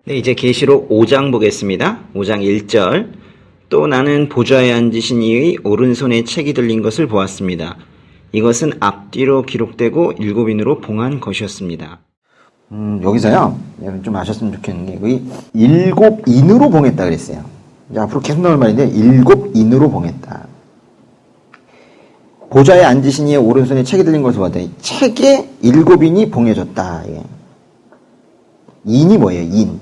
네, 이제 계시록 5장 보겠습니다. 5장 1절. 또 나는 보좌에 앉으신 이의 오른손에 책이 들린 것을 보았습니다. 이것은 앞뒤로 기록되고 일곱인으로 봉한 것이었습니다. 여기서요, 여러분 좀 아셨으면 좋겠는 게, 거의 일곱인으로 봉했다 그랬어요. 이제 앞으로 계속 나올 말인데, 일곱인으로 봉했다. 보좌에 앉으신 이의 오른손에 책이 들린 것을 보았다. 책에 일곱인이 봉해졌다. 예. 인이 뭐예요? 인.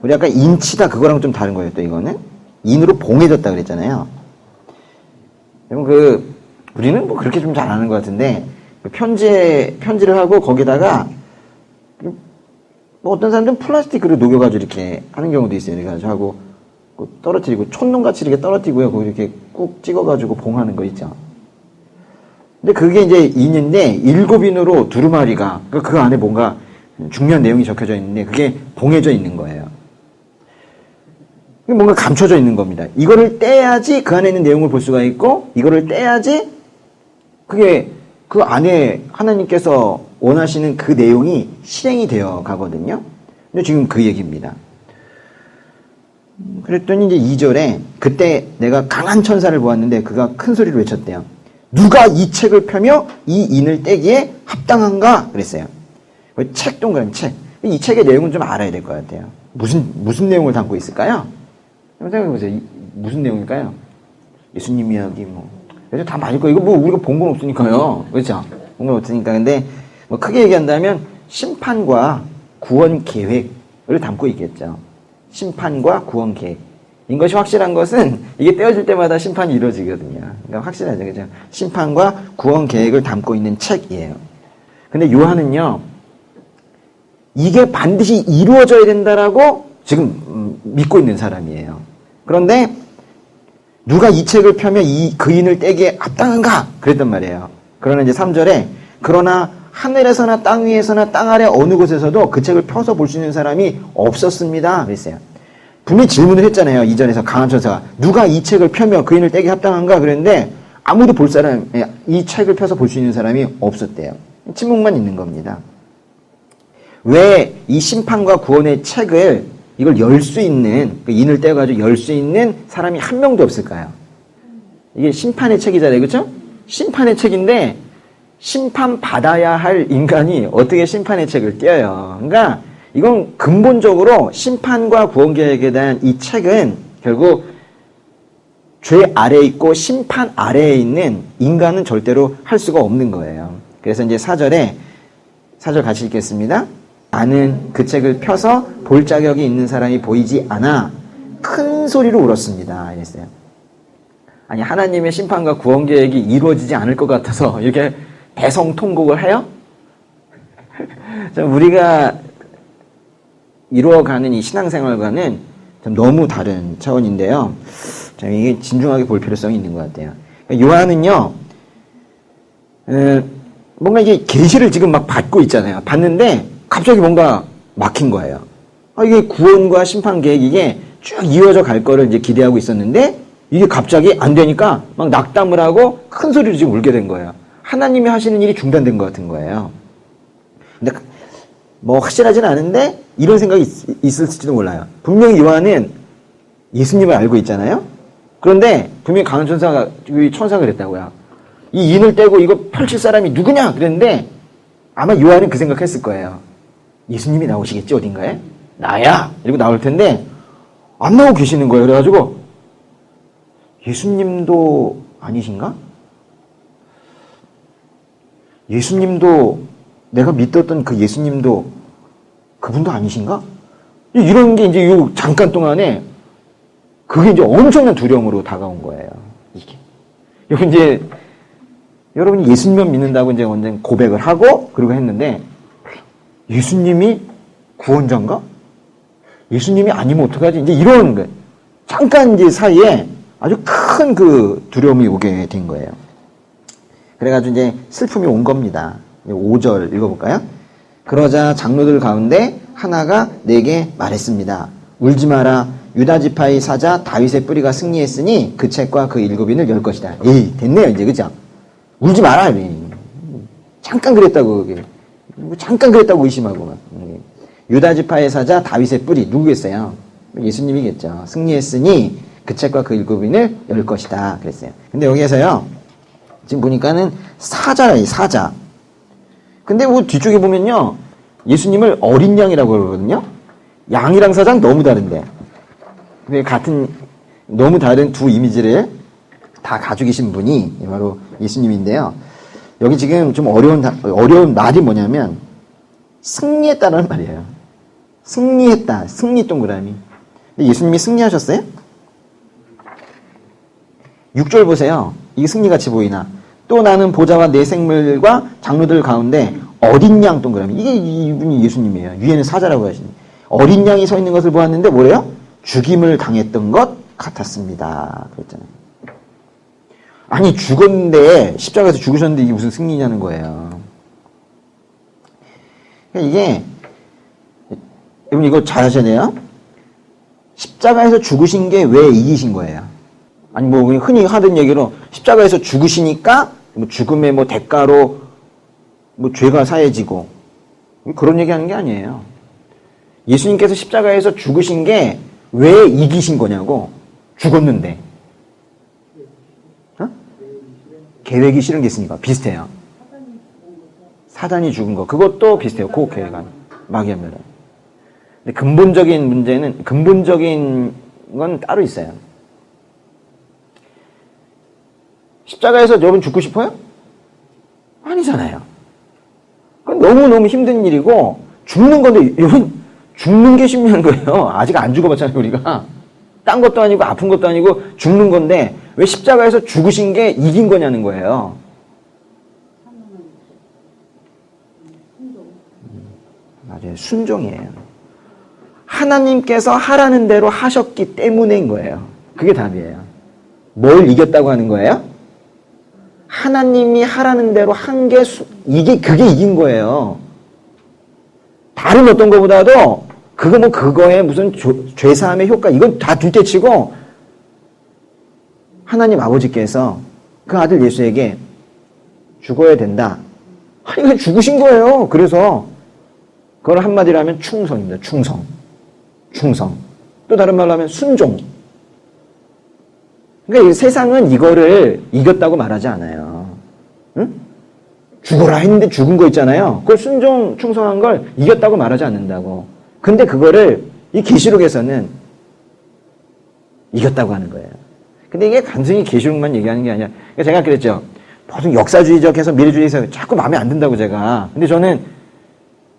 우리 아까 인치다 그거랑 좀 다른 거예요. 또 이거는 인으로 봉해졌다 그랬잖아요. 여러분 우리는 뭐 그렇게 좀 잘 아는 것 같은데 편지를 하고 거기다가 뭐 어떤 사람들은 플라스틱으로 녹여가지고 이렇게 하는 경우도 있어요. 이렇게 하고 떨어뜨리고 촌농같이 이렇게 떨어뜨리고요. 거기 이렇게 꾹 찍어가지고 봉하는 거 있죠. 근데 그게 이제 인인데 일곱인으로 두루마리가 그 안에 뭔가 중요한 내용이 적혀져 있는데 그게 봉해져 있는 거예요. 뭔가 감춰져 있는 겁니다. 이거를 떼야지 그 안에 있는 내용을 볼 수가 있고 이거를 떼야지 그게 그 안에 하나님께서 원하시는 그 내용이 실행이 되어 가거든요. 근데 지금 그 얘기입니다. 그랬더니 이제 2절에 그때 내가 강한 천사를 보았는데 그가 큰 소리로 외쳤대요. 누가 이 책을 펴며 이 인을 떼기에 합당한가? 그랬어요. 책 동그라미 책. 이 책의 내용은 좀 알아야 될 것 같아요. 무슨 내용을 담고 있을까요? 생각해보세요. 무슨 내용일까요? 예수님 이야기 그래서 다 맞을 거예요. 이거 뭐 우리가 본 건 없으니까요. 그렇죠? 본 건 없으니까. 근데 뭐 크게 얘기한다면 심판과 구원 계획을 담고 있겠죠. 심판과 구원 계획. 이것이 확실한 것은 이게 떼어질 때마다 심판이 이루어지거든요. 그러니까 확실하죠. 그죠? 심판과 구원 계획을 담고 있는 책이에요. 근데 요한은요, 이게 반드시 이루어져야 된다라고 지금 믿고 있는 사람이에요. 그런데 누가 이 책을 펴면 그 인을 떼기에 합당한가? 그랬단 말이에요. 그러나 이제 3절에 그러나 하늘에서나 땅 위에서나 땅 아래 어느 곳에서도 그 책을 펴서 볼 수 있는 사람이 없었습니다. 그랬어요. 분명히 질문을 했잖아요. 이전에서 강한 천사가 누가 이 책을 펴면 그 인을 떼기 합당한가? 그랬는데 아무도 이 책을 펴서 볼 수 있는 사람이 없었대요. 침묵만 있는 겁니다. 왜 이 심판과 구원의 책을 이걸 열 수 있는, 인을 떼가지고 열 수 있는 사람이 한 명도 없을까요? 이게 심판의 책이잖아요. 그렇죠? 심판의 책인데 심판받아야 할 인간이 어떻게 심판의 책을 떼어요? 그러니까 이건 근본적으로 심판과 구원 계획에 대한 이 책은 결국 죄 아래에 있고 심판 아래에 있는 인간은 절대로 할 수가 없는 거예요. 그래서 이제 4절 같이 읽겠습니다. 나는 그 책을 펴서 볼 자격이 있는 사람이 보이지 않아 큰 소리로 울었습니다. 이랬어요. 아니 하나님의 심판과 구원 계획이 이루어지지 않을 것 같아서 이렇게 대성통곡을 해요? 우리가 이루어가는 이 신앙생활과는 좀 너무 다른 차원인데요. 이게 진중하게 볼 필요성이 있는 것 같아요. 요한은요, 뭔가 이게 계시를 지금 막 받고 있잖아요. 받는데 갑자기 뭔가 막힌 거예요. 이게 구원과 심판 계획 이게 쭉 이어져 갈 거를 이제 기대하고 있었는데 이게 갑자기 안 되니까 막 낙담을 하고 큰 소리로 지금 울게 된 거예요. 하나님이 하시는 일이 중단된 것 같은 거예요. 근데 뭐 확실하진 않은데 이런 생각이 있을지도 몰라요. 분명히 요한은 예수님을 알고 있잖아요. 그런데 분명히 강한 천사가 그랬다고요. 이 인을 떼고 이거 펼칠 사람이 누구냐 그랬는데 아마 요한은 그 생각했을 거예요. 예수님이 나오시겠지 어딘가에? 나야! 이러고 나올 텐데 안 나오고 계시는 거예요. 그래가지고 예수님도 아니신가? 예수님도 내가 믿었던 그 예수님도 그분도 아니신가? 이런 게 이제 요 잠깐 동안에 그게 이제 엄청난 두려움으로 다가온 거예요. 이게. 여기 이제 여러분이 예수님만 믿는다고 이제 완전 고백을 하고 그러고 했는데 예수님이 구원자인가? 예수님이 아니면 어떡하지? 이제 이런 거. 잠깐 이제 사이에 아주 큰 그 두려움이 오게 된 거예요. 그래가지고 이제 슬픔이 온 겁니다. 5절 읽어볼까요? 그러자 장로들 가운데 하나가 내게 말했습니다. 울지 마라. 유다 지파의 사자 다윗의 뿌리가 승리했으니 그 책과 그 일곱인을 열 것이다. 에이, 됐네요, 이제. 그죠? 울지 마라. 잠깐 그랬다고, 그게. 잠깐 그랬다고 의심하고 막. 유다 지파의 사자 다윗의 뿌리 누구겠어요? 예수님이겠죠. 승리했으니 그 책과 그 일곱인을 열 것이다 그랬어요. 근데 여기에서요 지금 보니까는 사자라 사자. 근데 뭐 뒤쪽에 보면요 예수님을 어린 양이라고 그러거든요. 양이랑 사자는 너무 다른데 같은 너무 다른 두 이미지를 다 가지고 계신 분이 바로 예수님인데요. 여기 지금 좀 어려운 말이 뭐냐면 승리했다는 말이에요. 승리했다. 승리 동그라미. 근데 예수님이 승리하셨어요? 6절 보세요. 이게 승리같이 보이나? 또 나는 보좌와 내 생물과 장로들 가운데 어린 양 동그라미. 이게 이분이 예수님이에요. 위에는 사자라고 하시니. 어린 양이 서 있는 것을 보았는데 뭐래요? 죽임을 당했던 것 같았습니다. 그랬잖아요. 아니 죽었는데 십자가에서 죽으셨는데 이게 무슨 승리냐는 거예요. 그러니까 이게 여러분 이거 잘 하셔야 돼요. 십자가에서 죽으신 게 왜 이기신 거예요? 아니 뭐 흔히 하던 얘기로 십자가에서 죽으시니까 뭐 죽음의 뭐 대가로 뭐 죄가 사해지고 그런 얘기하는 게 아니에요. 예수님께서 십자가에서 죽으신 게 왜 이기신 거냐고. 죽었는데 계획이 싫은 게 있으니까 비슷해요. 사단이 죽은 거 그것도 비슷해요. 그 계획안 마귀합니다. 근데 근본적인 건 따로 있어요. 십자가에서 여러분 죽고 싶어요? 아니잖아요. 그건 너무너무 힘든 일이고 죽는 건데 여러분 죽는 게 쉽냐는 거예요. 아직 안 죽어봤잖아요 우리가. 딴 것도 아니고 아픈 것도 아니고 죽는 건데 왜 십자가에서 죽으신 게 이긴 거냐는 거예요. 맞아요. 순종이에요. 하나님께서 하라는 대로 하셨기 때문인 거예요. 그게 답이에요. 뭘 이겼다고 하는 거예요? 하나님이 하라는 대로 한 게 그게 이긴 거예요. 다른 어떤 것보다도 그거에 무슨 죄사함의 효과 이건 다 둘째치고 하나님 아버지께서 그 아들 예수에게 죽어야 된다. 아니 그냥 죽으신 거예요. 그래서 그걸 한마디로 하면 충성입니다. 충성. 또 다른 말로 하면 순종. 그러니까 세상은 이거를 이겼다고 말하지 않아요. 응? 죽어라 했는데 죽은 거 있잖아요. 그걸 충성한 걸 이겼다고 말하지 않는다고. 근데 그거를 이 계시록에서는 이겼다고 하는 거예요. 근데 이게 단순히 계시록만 얘기하는 게 아니라 그러니까 제가 그랬죠. 보통 역사주의적해서 미래주의에서 자꾸 마음에 안 든다고 제가. 근데 저는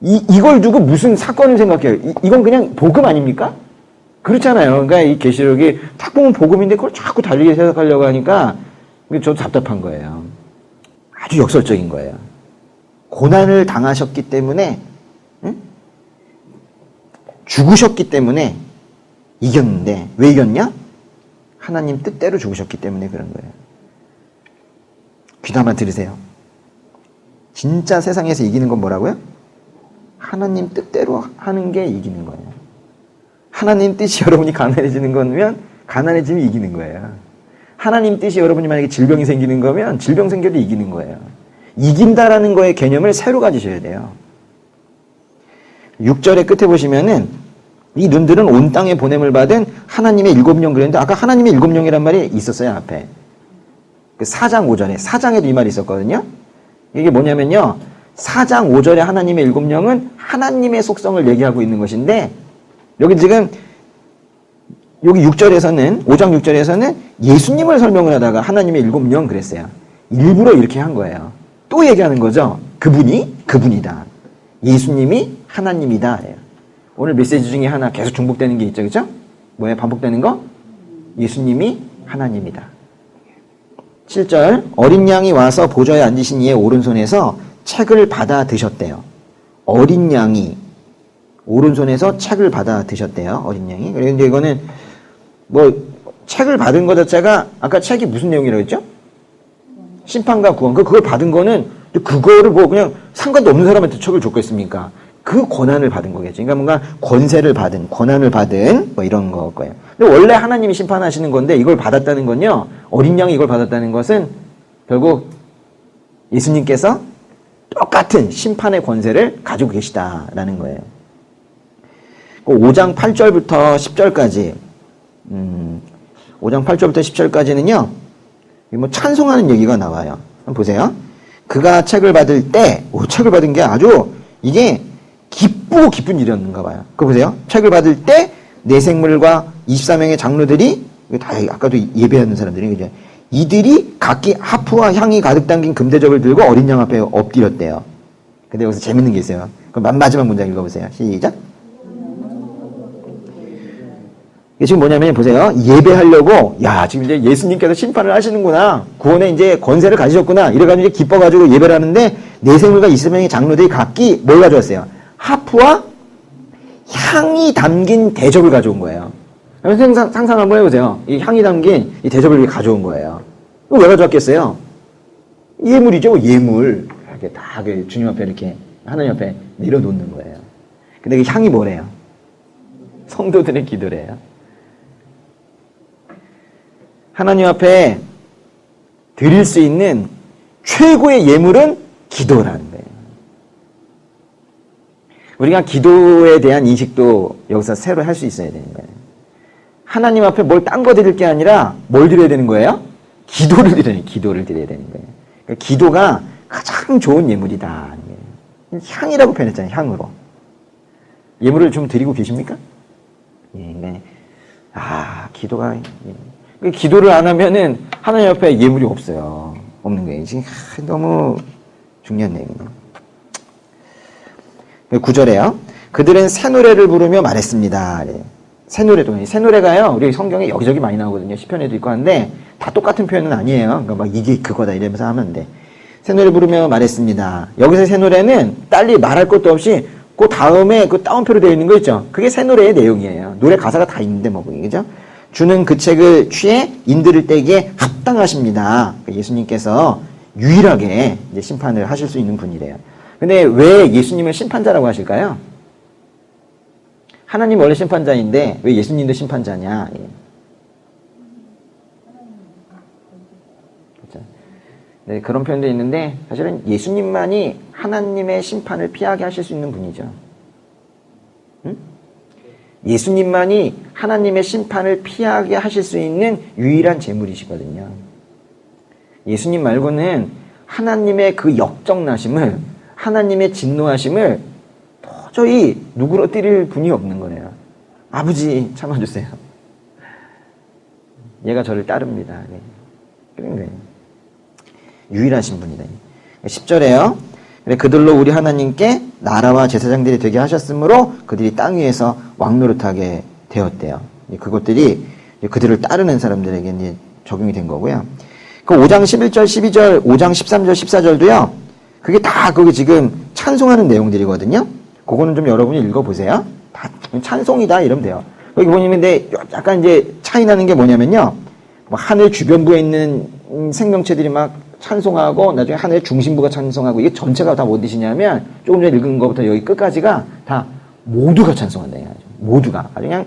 이걸 두고 무슨 사건을 생각해요. 이건 그냥 복음 아닙니까? 그렇잖아요. 그러니까 이 계시록이 딱 보면 복음인데 그걸 자꾸 달리게 해석하려고 하니까 저도 답답한 거예요. 아주 역설적인 거예요. 고난을 당하셨기 때문에 죽으셨기 때문에 이겼는데 왜 이겼냐? 하나님 뜻대로 죽으셨기 때문에 그런 거예요. 귀담아 들으세요. 진짜 세상에서 이기는 건 뭐라고요? 하나님 뜻대로 하는 게 이기는 거예요. 하나님 뜻이 여러분이 가난해지는 거면 가난해지면 이기는 거예요. 하나님 뜻이 여러분이 만약에 질병이 생기는 거면 질병 생겨도 이기는 거예요. 이긴다라는 거의 개념을 새로 가지셔야 돼요. 6절의 끝에 보시면은 이 눈들은 온 땅에 보냄을 받은 하나님의 7영 그랬는데 아까 하나님의 7영이란 말이 있었어요 앞에. 그 4장 5절에 4장에도 이 말이 있었거든요. 이게 뭐냐면요 4장 5절에 하나님의 7영은 하나님의 속성을 얘기하고 있는 것인데 여기 지금 여기 6절에서는 5장 6절에서는 예수님을 설명을 하다가 하나님의 7영 그랬어요. 일부러 이렇게 한 거예요. 또 얘기하는 거죠. 그분이 그분이다. 예수님이 하나님이다. 오늘 메시지 중에 하나 계속 중복되는 게 있죠. 그렇죠? 뭐예요? 반복되는 거? 예수님이 하나님이다. 7절 어린 양이 와서 보좌에 앉으신 이의 오른손에서 책을 받아 드셨대요. 어린 양이 오른손에서 책을 받아 드셨대요. 어린 양이. 그런데 이거는 뭐 책을 받은 것 자체가 아까 책이 무슨 내용이라고 했죠? 심판과 구원. 그걸 받은 거는 그거를 뭐 그냥 상관도 없는 사람한테 책을 줬겠습니까? 그 권한을 받은 거겠죠. 그러니까 뭔가 권세를 받은, 권한을 받은 뭐 이런 거 거예요. 근데 원래 하나님이 심판하시는 건데 이걸 받았다는 건요. 어린 양이 이걸 받았다는 것은 결국 예수님께서 똑같은 심판의 권세를 가지고 계시다라는 거예요. 5장 8절부터 10절까지 5장 8절부터 10절까지는요. 뭐 찬송하는 얘기가 나와요. 한번 보세요. 그가 책을 받을 때, 책을 받은 게 아주 이게 기쁘고 기쁜 일이었는가 봐요. 그거 보세요. 책을 받을 때 내 생물과 24명의 장로들이, 다 아까도 예배하는 사람들이, 그죠? 이들이 각기 하프와 향이 가득 담긴 금대접을 들고 어린 양 앞에 엎드렸대요. 근데 여기서 재밌는 게 있어요. 그럼 마지막 문장 읽어보세요. 시작. 이게 지금 뭐냐면, 보세요. 예배하려고, 지금 이제 예수님께서 심판을 하시는구나. 구원의 이제 권세를 가지셨구나. 이래가지고 이제 기뻐가지고 예배를 하는데, 내 생물과 20명의 장로들이 각기 뭘 가져왔어요? 하프와 향이 담긴 대접을 가져온 거예요. 상상 한번 해보세요. 이 향이 담긴 이 대접을 가져온 거예요. 이거 왜 가져왔겠어요? 예물이죠, 예물. 이렇게 다 주님 앞에 이렇게, 하나님 앞에 내려놓는 거예요. 근데 그 향이 뭐래요? 성도들의 기도래요. 하나님 앞에 드릴 수 있는 최고의 예물은 기도라는 거예요. 우리가 기도에 대한 인식도 여기서 새로 할 수 있어야 되는 거예요. 하나님 앞에 뭘 딴 거 드릴 게 아니라 뭘 드려야 되는 거예요? 기도를 드려야 되는 거예요. 그러니까 기도가 가장 좋은 예물이다. 향이라고 표현했잖아요. 향으로. 예물을 좀 드리고 계십니까? 네. 기도가, 기도를 안 하면은 하나님 앞에 예물이 없어요. 없는 거예요. 지금 너무 중요한 내용이에요. 9절에요. 그들은 새 노래를 부르며 말했습니다. 새 노래가요. 우리 성경에 여기저기 많이 나오거든요. 시편에도 있고 하는데 다 똑같은 표현은 아니에요. 그러니까 막 이게 그거다 이러면서 하면 돼. 새 노래 부르며 말했습니다. 여기서 새 노래는 딸리 말할 것도 없이 그 다음에 그 따옴표로 되어 있는 거 있죠. 그게 새 노래의 내용이에요. 노래 가사가 다 있는데 뭐 그죠? 주는 그 책을 취해 인들을 떼기에 합당하십니다. 예수님께서 유일하게 이제 심판을 하실 수 있는 분이래요. 근데 왜 예수님을 심판자라고 하실까요? 하나님 원래 심판자인데 왜 예수님도 심판자냐? 그렇죠? 네, 그런 표현도 있는데 사실은 예수님만이 하나님의 심판을 피하게 하실 수 있는 분이죠. 응? 예수님만이 하나님의 심판을 피하게 하실 수 있는 유일한 제물이시거든요. 예수님 말고는 하나님의 그 역정나심을, 하나님의 진노하심을 도저히 누그러뜨릴 분이 없는 거예요. 아버지 참아주세요. 얘가 저를 따릅니다. 그런 거예요. 유일하신 분이다. 10절에요. 그들로 우리 하나님께 나라와 제사장들이 되게 하셨으므로 그들이 땅 위에서 왕노릇하게 되었대요. 그것들이 그들을 따르는 사람들에게 이제 적용이 된 거고요. 그 5장 11절, 12절, 5장 13절, 14절도요. 그게 다 거기 지금 찬송하는 내용들이거든요. 그거는 좀 여러분이 읽어보세요. 다 찬송이다 이러면 돼요. 거기 보시면 근데 약간 이제 차이 나는 게 뭐냐면요. 하늘 주변부에 있는 생명체들이 막 찬송하고 나중에 하늘의 중심부가 찬송하고 이게 전체가 다 뭐 뜻이냐면 조금 전에 읽은 것부터 여기 끝까지가 다 모두가 찬송한다. 모두가. 아주 그냥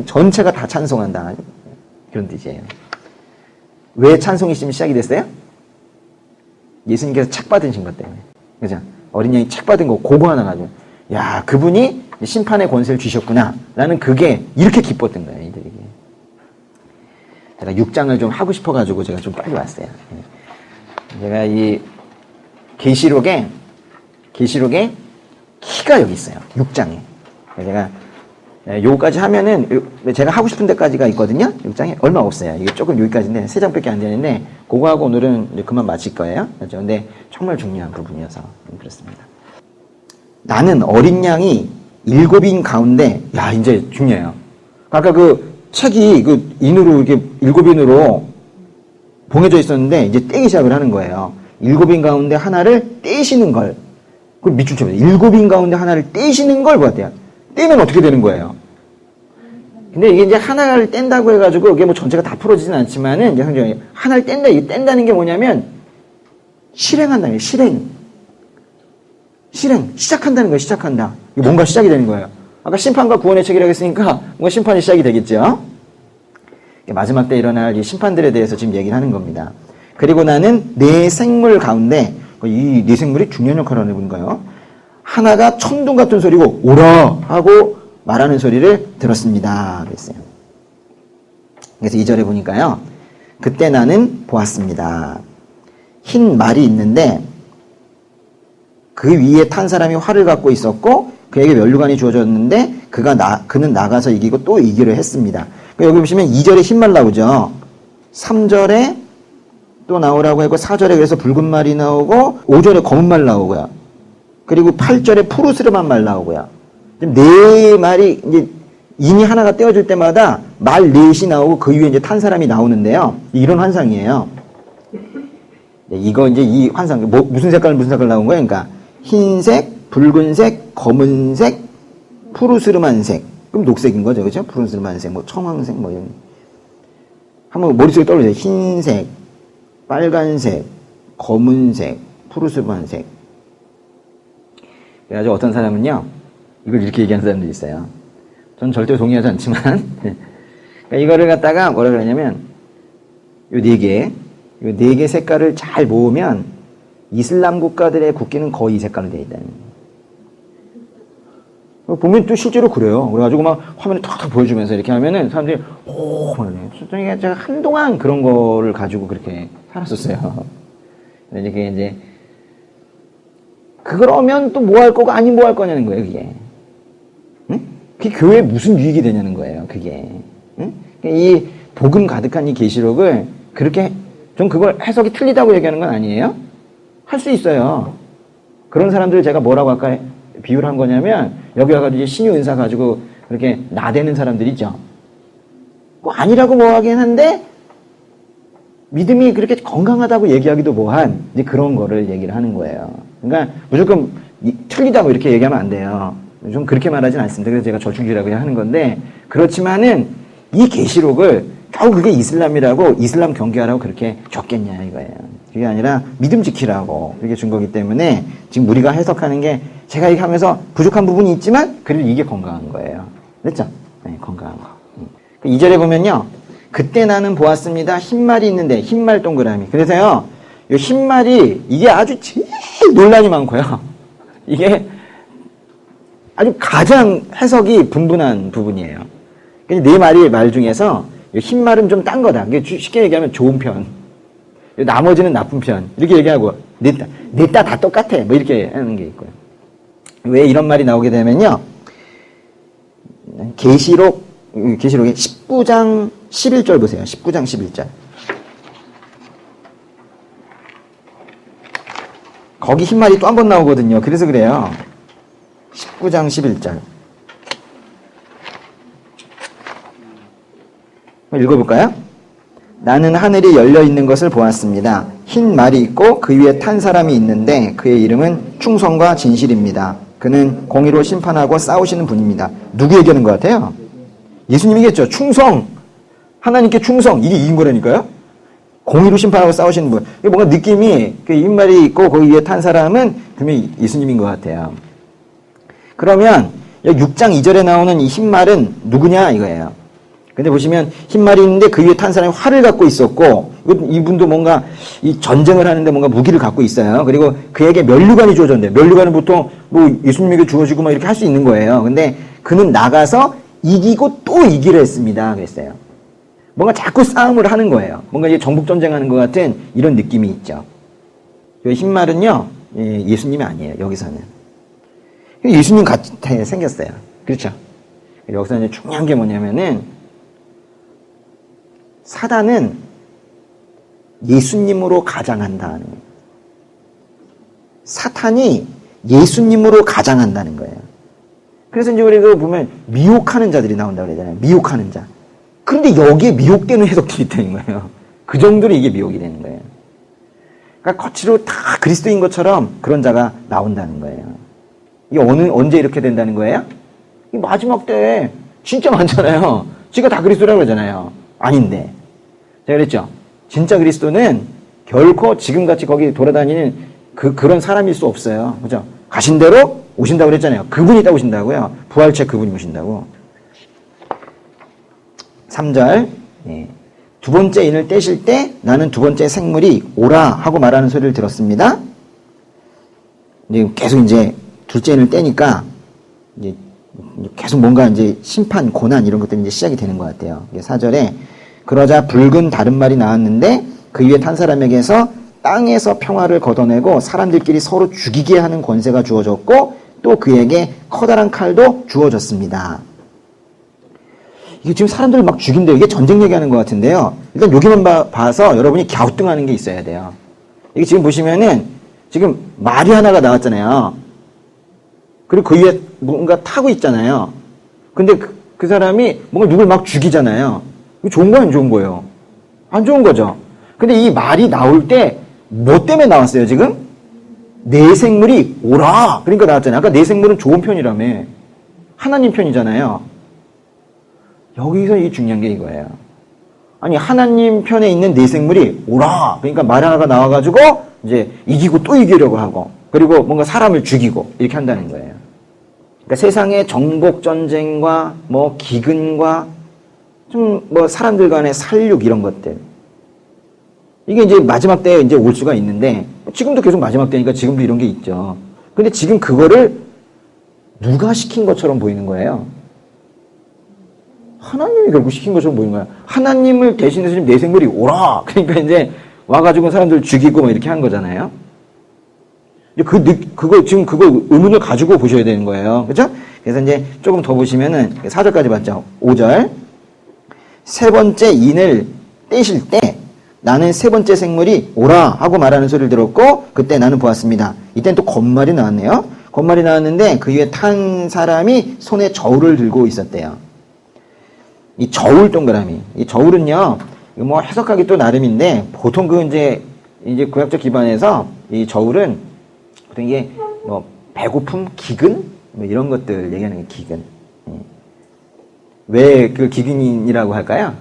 전체가 다 찬송한다. 그런 뜻이에요. 왜 찬송이 지금 시작이 됐어요? 예수님께서 책 받으신 것 때문에. 그죠? 어린 양이 책 받은 거, 그거 하나 가지고. 야, 그분이 심판의 권세를 주셨구나. 라는 그게 이렇게 기뻤던 거예요, 이들에게. 제가 6장을 좀 하고 싶어가지고 제가 좀 빨리 왔어요. 제가 이 계시록에 키가 여기 있어요. 6장에. 제가 요거까지 하면은 제가 하고 싶은 데까지가 있거든요. 6장에 얼마 없어요. 이게 조금 여기까지인데 3장밖에 안 되는데 그거하고 오늘은 이제 그만 마칠 거예요. 그렇죠? 근데 정말 중요한 부분이어서 그렇습니다. 나는 어린 양이 7인 가운데 이제 중요해요. 아까 그 책이 그 인으로 이렇게 7인으로 봉해져 있었는데 이제 떼기 시작을 하는 거예요. 7인 가운데 하나를 떼시는 걸. 그 밑줄 쳐보세요. 7인 가운데 하나를 떼시는 걸 보았대요. 떼면 어떻게 되는 거예요? 근데 이게 이제 하나를 뗀다고 해가지고 이게 뭐 전체가 다 풀어지진 않지만은 이제 성경에 하나를 뗀다. 이게 뗀다는 게 뭐냐면 실행한다는 거예요. 실행. 시작한다는 거예요. 시작한다. 이게 뭔가 시작이 되는 거예요. 아까 심판과 구원의 책이라고 했으니까 뭔가 심판이 시작이 되겠죠. 마지막 때 일어날 이 심판들에 대해서 지금 얘기를 하는 겁니다. 그리고 나는 내 생물 가운데 이 내 생물이 중요한 역할을 하는 건가요? 하나가 천둥 같은 소리고 오라 하고 말하는 소리를 들었습니다. 그랬어요. 그래서 2절에 보니까요. 그때 나는 보았습니다. 흰 말이 있는데 그 위에 탄 사람이 활을 갖고 있었고 그에게 면류관이 주어졌는데 그는 나가서 이기고 또 이기려 했습니다. 여기 보시면 2절에 흰 말 나오죠. 3절에 또 나오라고 했고 4절에 그래서 붉은 말이 나오고 5절에 검은 말 나오고요. 그리고 8절에 푸르스름한 말 나오고요. 네 말이 이제 인이 하나가 떼어질 때마다 말 넷이 나오고 그 위에 이제 탄 사람이 나오는데요. 이런 환상이에요. 이거 이제 이 환상 무슨 색깔 나온 거예요? 그러니까 흰색, 붉은색, 검은색, 푸르스름한 색. 그럼 녹색인 거죠, 그렇죠? 푸르스름한 색, 뭐 청황색, 뭐 이런. 한번 머릿속에 떠올리세요. 흰색, 빨간색, 검은색, 푸르스름한 색. 그래가지고 어떤 사람은요, 이걸 이렇게 얘기하는 사람들이 있어요. 전 절대 동의하지 않지만, 그러니까 이거를 갖다가 뭐라 그러냐면, 요 네 개 색깔을 잘 모으면 이슬람 국가들의 국기는 거의 이 색깔로 되어 있다는 거예요. 보면 또 실제로 그래요. 그래가지고 막 화면에 탁탁 보여주면서 이렇게 하면은 사람들이 오, 그러네. 제가 한동안 그런 거를 가지고 그렇게 살았었어요. 그게 이제 그러면 또 뭐 할 거고 아니 뭐 할 거냐는 거예요, 그게. 응? 그게 교회에 무슨 유익이 되냐는 거예요, 그게. 응? 이 복음 가득한 이 계시록을 그렇게 전 그걸 해석이 틀리다고 얘기하는 건 아니에요. 할 수 있어요. 그런 사람들을 제가 뭐라고 아까 비유를 한 거냐면 여기 와가지고 신유 은사 가지고 그렇게 나대는 사람들 있죠. 뭐 아니라고 뭐 하긴 한데 믿음이 그렇게 건강하다고 얘기하기도 뭐한 이제 그런 거를 얘기를 하는 거예요. 그러니까 무조건 틀리다고 이렇게 얘기하면 안 돼요. 좀 그렇게 말하진 않습니다. 그래서 제가 저충주의라고 그냥 하는 건데 그렇지만은 이 계시록을 겨우 그게 이슬람이라고 이슬람 경계하라고 그렇게 줬겠냐 이거예요. 그게 아니라 믿음 지키라고 그렇게 준 거기 때문에 지금 우리가 해석하는 게 제가 이렇게 하면서 부족한 부분이 있지만 그래도 이게 건강한 거예요. 됐죠? 네, 건강한 거. 2절에 보면요. 그때 나는 보았습니다. 흰말이 있는데 흰말 동그라미. 그래서요. 이 흰말이 이게 아주 제일 논란이 많고요. 이게 아주 가장 해석이 분분한 부분이에요. 네 마리의 말 중에서 흰말은 좀 딴 거다. 쉽게 얘기하면 좋은 편. 나머지는 나쁜 편. 이렇게 얘기하고 넷다 다 똑같아. 뭐 이렇게 하는 게 있고요. 왜 이런 말이 나오게 되면요. 계시록의 19장 11절 보세요. 19장 11절. 거기 흰말이 또 한 번 나오거든요. 그래서 그래요. 19장 11절. 읽어볼까요? 나는 하늘이 열려 있는 것을 보았습니다. 흰 말이 있고 그 위에 탄 사람이 있는데 그의 이름은 충성과 진실입니다. 그는 공의로 심판하고 싸우시는 분입니다. 누구 얘기하는 것 같아요? 예수님이겠죠. 충성. 하나님께 충성. 이게 이긴 거라니까요. 공의로 심판하고 싸우시는 분. 뭔가 느낌이 흰 말이 있고 거기 위에 탄 사람은 분명히 예수님인 것 같아요. 그러면 6장 2절에 나오는 이 흰 말은 누구냐 이거예요. 근데 보시면 흰 말이 있는데 그 위에 탄 사람이 활을 갖고 있었고 이분도 뭔가 이 전쟁을 하는데 뭔가 무기를 갖고 있어요. 그리고 그에게 면류관이 주어졌는데 면류관은 보통 뭐 예수님에게 주어지고 막 이렇게 할 수 있는 거예요. 근데 그는 나가서 이기고 또 이기려 했습니다. 그랬어요. 뭔가 자꾸 싸움을 하는 거예요. 뭔가 이제 정복 전쟁하는 것 같은 이런 느낌이 있죠. 이 흰 말은요 예수님이 아니에요. 여기서는 예수님 같이 생겼어요. 그렇죠? 여기서 이제 중요한 게 뭐냐면은 사단은 예수님으로 가장한다는 거예요. 사탄이 예수님으로 가장한다는 거예요. 그래서 이제 우리가 보면 미혹하는 자들이 나온다고 그러잖아요. 미혹하는 자. 그런데 여기에 미혹되는 해석들이 있다는 거예요. 그 정도로 이게 미혹이 되는 거예요. 그러니까 거치로 다 그리스도인 것처럼 그런 자가 나온다는 거예요. 이게 언제 이렇게 된다는 거예요? 이 마지막 때에 진짜 많잖아요. 지가 다 그리스도라고 그러잖아요. 아닌데. 제가 그랬죠. 진짜 그리스도는 결코 지금같이 거기 돌아다니는 그런 사람일 수 없어요. 그죠? 가신 대로 오신다고 그랬잖아요. 그분이 딱 오신다고요. 부활체 그분이 오신다고. 3절. 예. 두 번째 인을 떼실 때 나는 두 번째 생물이 오라 하고 말하는 소리를 들었습니다. 이제 계속 이제 둘째 인을 떼니까 이제 계속 뭔가 이제 심판, 고난 이런 것들이 이제 시작이 되는 것 같아요. 4절에 그러자 붉은 다른 말이 나왔는데 그 위에 탄 사람에게서 땅에서 평화를 걷어내고 사람들끼리 서로 죽이게 하는 권세가 주어졌고 또 그에게 커다란 칼도 주어졌습니다. 이게 지금 사람들을 막 죽인다. 이게 전쟁 얘기하는 것 같은데요. 일단 여기만 봐서 여러분이 갸우뚱하는 게 있어야 돼요. 이게 지금 보시면은 지금 말이 하나가 나왔잖아요. 그리고 그 위에 뭔가 타고 있잖아요. 근데 그 사람이 뭔가 누굴 막 죽이잖아요. 이거 좋은 거야, 안 좋은 거예요? 안 좋은 거죠. 근데 이 말이 나올 때 뭐 때문에 나왔어요, 지금? 내 생물이 오라. 그러니까 나왔잖아요. 아까 내 생물은 좋은 편이라며. 하나님 편이잖아요. 여기서 이 중요한 게 이거예요. 아니, 하나님 편에 있는 내 생물이 오라. 그러니까 말 하나가 나와가지고 이제 이기고 또 이기려고 하고 그리고 뭔가 사람을 죽이고 이렇게 한다는 거예요. 그러니까 세상의 정복 전쟁과 뭐 기근과 좀 뭐 사람들 간의 살육 이런 것들. 이게 이제 마지막 때에 이제 올 수가 있는데 지금도 계속 마지막 때니까 지금도 이런 게 있죠. 근데 지금 그거를 누가 시킨 것처럼 보이는 거예요. 하나님이 결국 시킨 것처럼 보이는 거야. 하나님을 대신해서 지금 내 생물이 오라. 그러니까 이제 와가지고 사람들 죽이고 뭐 이렇게 한 거잖아요. 그거 지금 그거 의문을 가지고 보셔야 되는 거예요. 그죠? 그래서 이제 조금 더 보시면은 4절까지 봤죠. 5절. 세 번째 인을 떼실 때 나는 세 번째 생물이 오라 하고 말하는 소리를 들었고 그때 나는 보았습니다. 이때는 또 건말이 나왔네요. 건말이 나왔는데 그 위에 탄 사람이 손에 저울을 들고 있었대요. 이 저울 동그라미. 이 저울은요, 뭐 해석하기 또 나름인데 보통 그 이제 구약적 기반에서 이 저울은 보통 이게 뭐 배고픔, 기근 뭐 이런 것들 얘기하는 게 기근. 왜 그 기근이라고 할까요?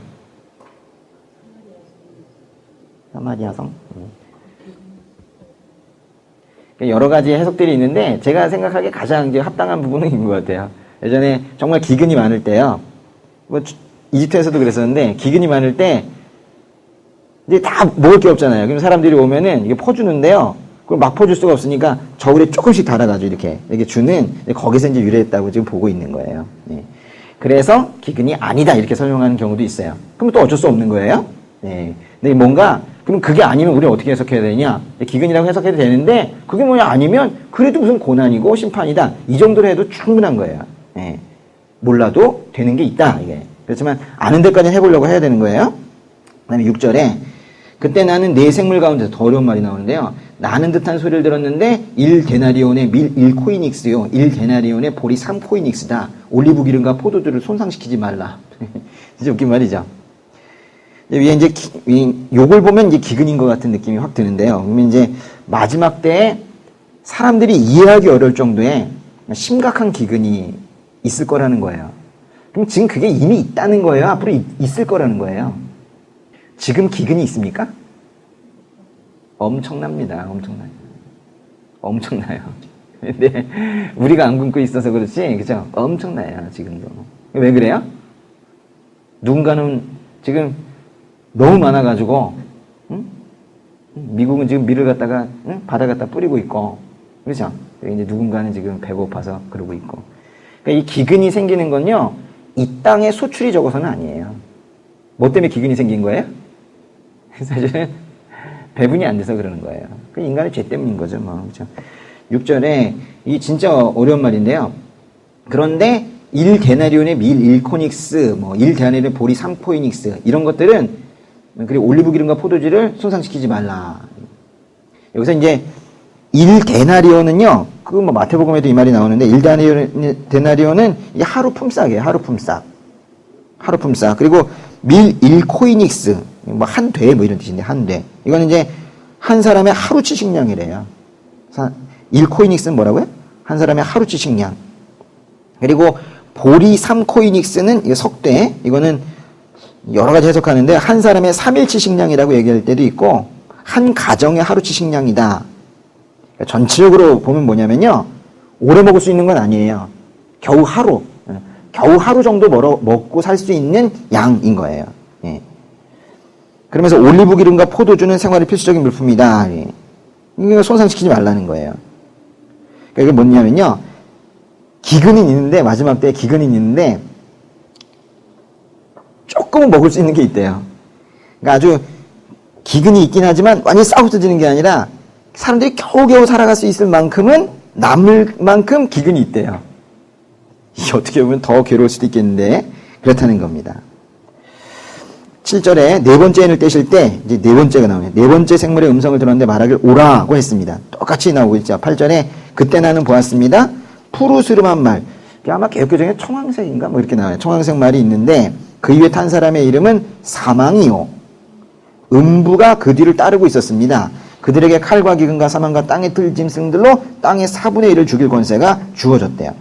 사마리아성. 여러 가지 해석들이 있는데 제가 생각하기에 가장 이제 합당한 부분은 있는 것 같아요. 예전에 정말 기근이 많을 때요. 뭐 이집트에서도 그랬었는데 기근이 많을 때 이제 다 먹을 게 없잖아요. 그럼 사람들이 오면은 이게 퍼주는데요. 그걸 막 퍼줄 수가 없으니까 저울에 조금씩 달아가지고 이렇게 주는 거기서 이제 유래했다고 지금 보고 있는 거예요. 예. 그래서 기근이 아니다 이렇게 설명하는 경우도 있어요. 그럼 또 어쩔 수 없는 거예요. 예. 근데 뭔가 그럼 그게 아니면 우리는 어떻게 해석해야 되냐? 기근이라고 해석해도 되는데 그게 뭐냐 아니면 그래도 무슨 고난이고 심판이다 이 정도로 해도 충분한 거예요. 예. 몰라도 되는 게 있다 이게. 그렇지만 아는 데까지 해보려고 해야 되는 거예요. 그 다음에 6절에 그때 나는 내 생물 가운데서 더 어려운 말이 나오는데요. 나는 듯한 소리를 들었는데 1데나리온의 밀 1코이닉스요. 1데나리온의 보리 3코이닉스다. 올리브 기름과 포도주를 손상시키지 말라. 진짜 웃긴 말이죠. 위에 이제 요걸 보면 이제 기근인 것 같은 느낌이 확 드는데요. 그러면 이제 마지막 때에 사람들이 이해하기 어려울 정도의 심각한 기근이 있을 거라는 거예요. 그럼 지금 그게 이미 있다는 거예요? 앞으로 있을 거라는 거예요? 지금 기근이 있습니까? 엄청납니다. 엄청나요. 근데 우리가 안 굶고 있어서 그렇지, 그죠? 엄청나요, 지금도. 왜 그래요? 누군가는 지금 너무 많아가지고, 응? 미국은 지금 밀을 갖다가 바다 갖다 뿌리고 있고, 그렇죠? 이제 누군가는 지금 배고파서 그러고 있고. 그러니까 이 기근이 생기는 건요, 이 땅의 소출이 적어서는 아니에요. 뭐 때문에 기근이 생긴 거예요? 사실은 배분이 안 돼서 그러는 거예요. 그 인간의 죄 때문인 거죠, 뭐. 그렇죠? 6절에 이 진짜 어려운 말인데요. 그런데 1데나리온의 밀 1코닉스, 뭐 1데나리온의 보리 3코이닉스 이런 것들은 그리고 올리브 기름과 포도주를 손상시키지 말라. 여기서 이제 1데나리온은요. 그 뭐 마태복음에도 이 말이 나오는데 1데나리온은 이 하루 품삯이에요. 하루 품삯. 그리고 밀 1코이닉스 뭐 한 돼 뭐 이런 뜻인데 한 돼. 이거는 이제 한 사람의 하루치 식량이래요. 1코이닉스는 뭐라고요? 한 사람의 하루치 식량. 그리고 보리 3코이닉스는 석대. 이거는 여러 가지 해석하는데 한 사람의 3일치 식량이라고 얘기할 때도 있고 한 가정의 하루치 식량이다. 그러니까 전체적으로 보면 뭐냐면요. 오래 먹을 수 있는 건 아니에요. 겨우 하루 정도 먹고 살 수 있는 양인 거예요. 예. 그러면서 올리브 기름과 포도주는 생활의 필수적인 물품이다. 예. 이거 손상시키지 말라는 거예요. 그러니까 이게 뭐냐면요. 기근은 있는데, 마지막 때에 기근은 있는데, 조금은 먹을 수 있는 게 있대요. 그러니까 아주 기근이 있긴 하지만 완전히 싸우쳐지는 게 아니라 사람들이 겨우겨우 살아갈 수 있을 만큼은 남을 만큼 기근이 있대요. 이게 어떻게 보면 더 괴로울 수도 있겠는데 그렇다는 겁니다. 7절에 네 번째 인을 떼실 때 이제 네 번째가 나오네요. 네 번째 생물의 음성을 들었는데 말하길 오라고 했습니다. 똑같이 나오고 있죠. 8절에 그때 나는 보았습니다. 푸르스름한 말. 아마 개혁교정에 청황색인가 뭐 이렇게 나와요. 청황색 말이 있는데 그 위에 탄 사람의 이름은 사망이요. 음부가 그 뒤를 따르고 있었습니다. 그들에게 칼과 기근과 사망과 땅의 들짐승들로 땅의 4분의 1을 죽일 권세가 주어졌대요.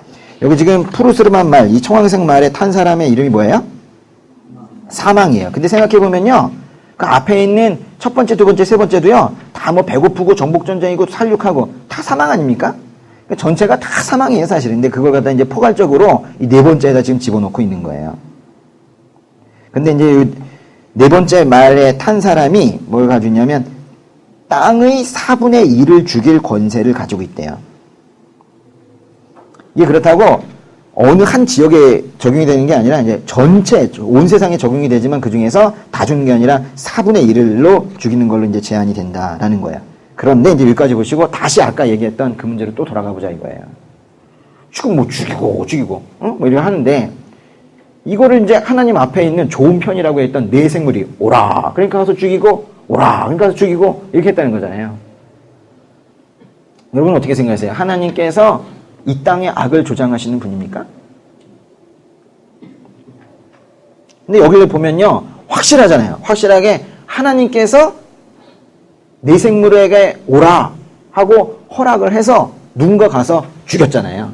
여기 지금 푸르스름한 말, 이 청황색 말에 탄 사람의 이름이 뭐예요? 사망이에요. 근데 생각해보면요. 그 앞에 있는 첫 번째, 두 번째, 세 번째도요. 다 뭐 배고프고 정복전쟁이고 살육하고 다 사망 아닙니까? 그러니까 전체가 다 사망이에요, 사실은. 근데 그걸 갖다 이제 포괄적으로 이 네 번째에다 지금 집어넣고 있는 거예요. 근데 이제 네 번째 말에 탄 사람이 뭘 가지고 있냐면 땅의 4분의 1을 죽일 권세를 가지고 있대요. 이게 그렇다고 어느 한 지역에 적용이 되는 게 아니라 이제 전체 온 세상에 적용이 되지만 그 중에서 다 죽는 게 아니라 4분의 1로 죽이는 걸로 이제 제한이 된다라는 거예요. 그런데 이제 여기까지 보시고 다시 아까 얘기했던 그 문제로 또 돌아가 보자 이거예요. 지금 뭐 죽이고, 뭐 이렇게 하는데 이거를 이제 하나님 앞에 있는 좋은 편이라고 했던 네 생물이 오라. 그러니까 가서 죽이고, 오라. 그러니까 가서 죽이고 이렇게 했다는 거잖아요. 여러분 어떻게 생각하세요? 하나님께서 이 땅의 악을 조장하시는 분입니까? 근데 여기를 보면요. 확실하잖아요. 확실하게 하나님께서 네 생물에게 오라 하고 허락을 해서 누군가 가서 죽였잖아요.